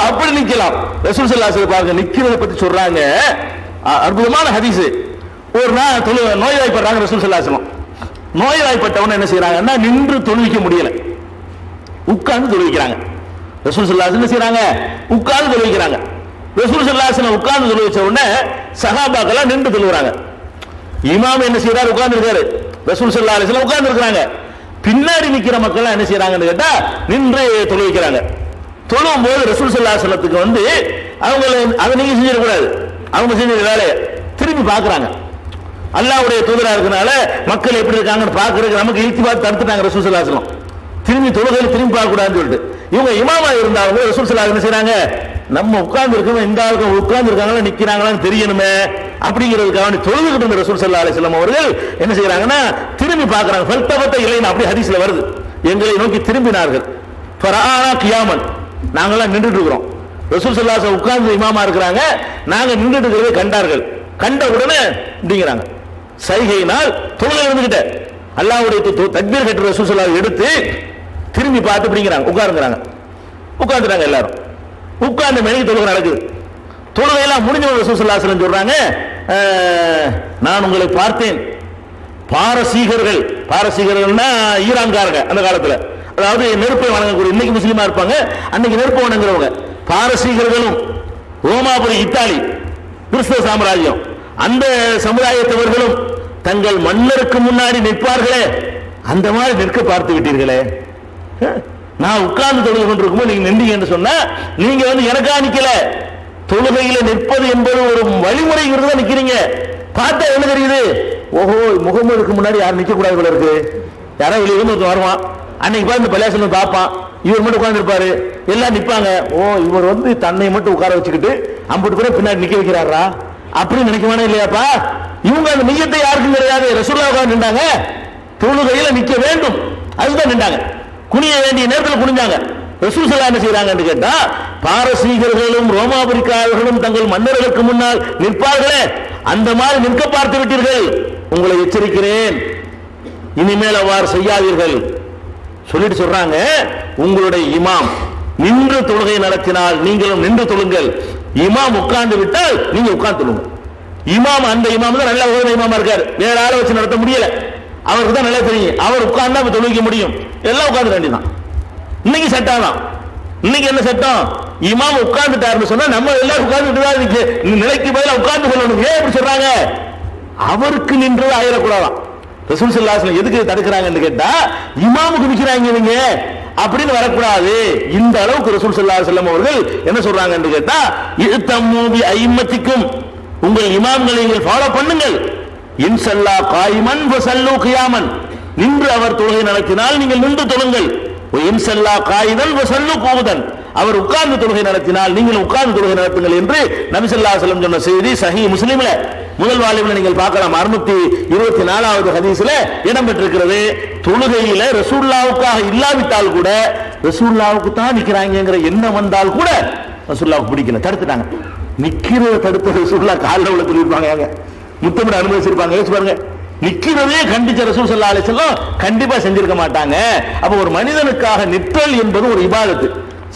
அப்படி நிக்கலாம். ரசூல் ஸல்லல்லாஹு அலைஹி வஸல்லம் பாருங்க, நிக்கிறத பத்தி சொல்றாங்க. அற்புதமான ஹதீஸ். ஒரு நாள் நோய்வாய்ப்படுறாங்க ரசூல் ஸல்லல்லாஹு அலைஹி வஸல்லம். நோய்வாய்ப்பட்டவன என்ன செய்யறாங்கன்னா, நின்று தொழுவிக்க முடியல, உட்கார்ந்து தொழுவிக்கிறாங்க. ரசூல் ஸல்லல்லாஹு அலைஹி வஸல்லம் என்ன செய்யறாங்க? உட்கார்ந்து தொழுவிக்கிறாங்க. ரசூல் ஸல்லல்லாஹு அலைஹி வஸல்லம் உட்கார்ந்து தொழுவிச்ச உடனே சஹாபாக்கள் நின்று தொழுகிறாங்க. இமாம் என்ன செய்யறாரு? உட்கார்ந்து இருக்காரு. ரசூல் ஸல்லல்லாஹு அலைஹி வஸல்லம் உட்கார்ந்து இருக்காங்க. பின்னாடி நிக்கிற மக்கள் என்ன செய்யறாங்கன்னு கேட்டா, நின்று தொழுவிக்கிறாங்க. தொழும் போது ரசூல் ஸல்லல்லாஹு அலைஹி வஸல்லத்துக்கு வந்து அவங்க அதை நீங்க செஞ்சிடக்கூடாது, அவங்க செஞ்ச வேலையை திரும்பி பாக்குறாங்க. அல்லாஹ்வுடைய தூதரா இருக்கனால மக்கள் எப்படி இருக்காங்கன்னு பாக்குறதுக்கு நமக்கு இல்திபாத் தடுத்துட்டாங்க ரசூல் ஸல்லல்லாஹு அலைஹி வஸல்லம். திரும்பி தொழுகையில திரும்பி பார்க்க கூடாதுன்னு சொல்லிட்டு இவங்க இமாமா இருந்தாங்க. ரசூல் ஸல்லல்லாஹு அலைஹி வஸல்லம் என்ன செய்றாங்க? நம்ம உட்கார்ந்து இருக்கோம், இந்த ஆளுக்கு உட்கார்ந்து இருக்காங்களா நிக்கிறாங்களான்னு தெரியணுமே அப்படிங்கிறதுக்காக தொழுதுகிட்டு இருந்த ரசூல் ஸல்லல்லாஹு அலைஹி வஸல்லம் அவர்கள் என்ன செய்யறாங்கன்னா, திரும்பி பார்க்கறாங்க. ஃபல்தபத இலைனா, அப்படி ஹதீஸ்ல வருது, எங்களை நோக்கி திரும்பினார்கள். ஃபரஆனா கியாமன், நாங்கெல்லாம் நின்றுட்டு இருக்கிறோம். ரசூல் ஸல்லல்லாஹு அலைஹி வஸல்லம் உட்கார்ந்து இமாமா இருக்கிறாங்க, நாங்க நின்றுட்டு இருக்கிறதை கண்டார்கள். கண்ட உடனே அப்படிங்கிறாங்க, சைகையினால் தொழுகை இருந்துகிட்ட அல்லாஹ்வுடைய தக்பீர் கட்டுற ரசூல் ஸல்லல்லாஹு அலைஹி வஸல்லம் எடுத்து திரும்பி பார்த்து அப்படிங்கிறாங்க, உட்காருங்கிறாங்க. உட்கார்ந்துட்டாங்க எல்லாரும். உட்கார்ந்து மெழுகி தொழுகை நடக்குது. தொழுகையெல்லாம் முடிஞ்ச ரசூல் ஸல்லல்லாஹு அலைஹி வஸல்லம் சொல்றாங்க, நான் உங்களை பார்த்தேன், பாரசீகர்கள்னா ஈரான்காரங்க அந்த காலத்துல, அதாவது நெருப்பை வணங்கக்கூடிய, இன்னைக்கு முஸ்லீமா இருப்பாங்க, அன்னைக்கு நெருப்பை வணங்குறவங்க. பாரசீகர்களும் ரோமாபுரி இத்தாலி கிறிஸ்தவ சாம்ராஜ்யம், அந்த சமுதாயத்தவர்களும் தங்கள் மன்னருக்கு முன்னாடி நிற்பார்களே, அந்த மாதிரி நிற்க பார்த்து விட்டீர்களே. நான் உட்கார்ந்து தொழுகை கொண்டிருக்கும் நீங்க நின்றீங்கன்னு சொன்னா, நீங்க வந்து எனக்கா நிக்கல, தொழுகையில நிற்பது என்பது ஒரு வழிமுறைங்கிறது தான் நிக்கிறீங்க. பார்த்தா என்ன தெரியுது? ஓஹோ, முகமதுக்கு முன்னாடி யாரும் நிக்க கூடாது போல இருக்கு. யாராவது வெளியே வந்து வருவான், அன்னைக்கு பார்த்து பள்ளியாசனம் பார்ப்பான், இவர் மட்டும் உட்கார்ந்து இருப்பாரு, எல்லாம் நிப்பாங்க. ஓ, இவர் வந்து தன்னை மட்டும் உட்கார வச்சுக்கிட்டு 50 பேரை பின்னாடி நிக்க வைக்கிறாரா அப்படின்னு நினைக்கவானே இல்லையாப்பா? இவங்க அந்த நியத்தை யாருக்கும் கிடையாது. ரசூலுல்லாஹ் உட்கார்ந்து நின்றாங்க, தொழுகையில நிக்க வேண்டும், அதுதான் நின்றாங்க. குனிய வேண்டிய நேரத்தில் குனிஞ்சாங்க. ரசூல் ஸல்லல்லாஹு என்ன செய்றாங்கன்னு கேட்டா, பாரசீகர்களும் ரோமாபுரிக்காரர்களும் தங்கள் மன்னர்களுக்கு முன்னால் நிற்பார்களே, அந்த மாதிரி நிற்க பார்த்து விட்டீர்கள், உங்களை எச்சரிக்கிறேன், இனிமேல் அவ்வாறு செய்யாதீர்கள். சொல்லிட்டு சொல்றாங்க, உங்களுடைய இமாம் நின்று தொழுகை நடத்தினால் நீங்களும் நின்று தொழுங்கள், இமாம் உட்கார்ந்து விட்டால் நீங்க உட்கார்ந்து தொழுங்க. இமாம் அந்த இமாம் தான் நல்ல உயர்ந்த இமாமா இருக்காரு, வேற ஆளை வச்சு நடத்த முடியல, அவருக்கு தான் நல்லா தெரியும், அவர் உட்கார்ந்தா தொழுவிக்க முடியும், எல்லாம் உட்கார்ந்து வேண்டியதான். இன்னைக்கு சட்டம் தான். இன்னைக்கு என்ன சட்டம்? இமாம் உட்கார்ந்துட்டாருன்னு சொன்னா நம்ம எல்லாம் உட்கார்ந்துட்டு நிலைக்கு பதிலாக உட்கார்ந்து கொள்ளணும். ஏன் இப்படி சொல்றாங்க? அவருக்கு நின்று ஆயிடக்கூடாதான். ரசூல் ஸல்லல்லாஹு அலைஹி வஸல்லம் எதுக்கு தடுக்கிறாங்கன்னு கேட்டா, இமாமுக்கு நிக்கிறாங்க இவங்க அப்படின்னு வரக்கூடாது. இந்த அளவுக்கு ரசூல் ஸல்லல்லாஹு அலைஹி வஸல்லம் அவர்கள் என்ன சொல்றாங்கன்னு கேட்டா, இத்தம்மு பி ஐம்மத்திக்கும், உங்கள் இமாம்களை நீங்கள் ஃபாலோ பண்ணுங்கள். இன்சல்லா காயிமன் வஸல்லு கியாமன், நின்று அவர் தொழுகை நடத்தினால் நீங்கள் நின்று தொழுங்கள். இன்சல்லா காயிதன் வஸல்லு கூதன், அவர் உட்கார்ந்து தொழுகை நடத்தினால் நீங்கள் உட்கார்ந்து தொழுகை நடத்துங்கள் என்று நபி ஸல்லல்லாஹு அலைஹி வஸல்லம் சொன்ன செய்தி சஹீஹ் முஸ்லிம்ல முதல் வால்யூம்ல நீங்கள் பார்க்கலாம். 624வது ஹதீஸ்ல இடம்பெற்றிருக்கிறது. தொழுகையில ரசூலுல்லாஹ்வுக்காக இல்லாவிட்டால் கூட ரசூலுல்லாஹ்வுக்கு தான் நிக்கிறாங்கங்கிற எண்ணம் வந்தால் கூட ரசூலுல்லாஹ்வுக்கு பிடிக்கல, தடுத்துட்டாங்க. நிக்கிறத தடுத்த ரசூலுல்லாஹ் கால்ல உள்ள சொல்லிருப்பாங்க, முத்தமிட அனுமதிச்சிருப்பாங்க. யோசிச்சு பாருங்க, நிக்கிறதே கண்டிச்ச ரசூல் ஸல்லல்லாஹு அலைஹி வஸல்லம் கண்டிப்பா செஞ்சிருக்க மாட்டாங்க. அப்ப ஒரு மனிதனுக்காக நிற்றல் என்பது ஒரு இபாதத்து.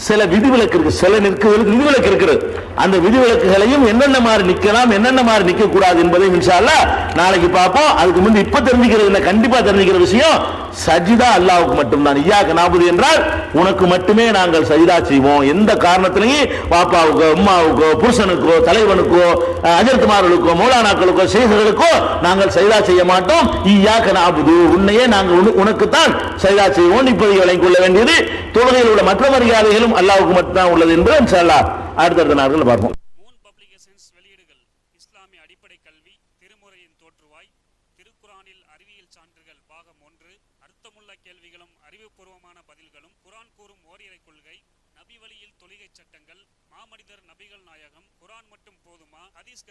சில விதிவிலக்கு இருக்கு, சில நிற்கிறதுக்கு விதிவிலக்கு இருக்கிறது. அந்த விதிவிலக்குகளையும் என்னென்ன மாதிரி நிக்கலாம், என்னென்ன மாதிரி நிக்க கூடாது என்பதை இன்ஷா அல்லாஹ் நாளைக்கு பார்ப்போம். அதுக்கு முன்பு இப்ப தெரிஞ்சுக்கிறது, கண்டிப்பா தெரிஞ்சுக்கிற விஷயம் சஜிதா அல்லாஹ்வுக்கு மட்டும்தான். இய்யாக நஅபுது என்றால் உனக்கு மட்டுமே நாங்கள் சஜிதா செய்வோம். எந்த காரணத்திலையும் பாப்பாவுக்கோ அம்மாவுக்கோ புருஷனுக்கோ தலைவனுக்கோ அஜர்த்துமார்களுக்கோ மௌலானாக்களுக்கோ ஷேഖுகளுக்கோ நாங்கள் சஜிதா செய்ய மாட்டோம். இய்யாக நஅபுது, உன்னையே நாங்கள் உனக்குத்தான் சஜிதா செய்வோம். இப்போது விளங்கிக் கொள்ள வேண்டியது தொழுகையில் உள்ள மற்ற மரியாதைகளும் அல்லாஹ்வுக்கு மட்டும்தான் உள்ளது என்று இன்ஷா அல்லாஹ் அடுத்தடுத்த நாட்கள் பார்ப்போம். மூன் பப்ளிகேஷன்ஸ் வெளியீடுகள் இஸ்லாமிய அடிப்படை கல்வி, திருமுறையின் தோற்றுவாய், திருக்குரானில் அறிவியல் சான்றுகள் பாகம் 1, அர்த்தமுள்ள கேள்விகளும் அறிவுபூர்வமான பதில்களும், குரான் கூறும் ஓரிரை கொள்கை, நபி வழியில் தொழுகை சட்டங்கள், மாமனிதர் நபிகள் நாயகம், குரான் மட்டும் போதுமா, ஹதீஸ்கள்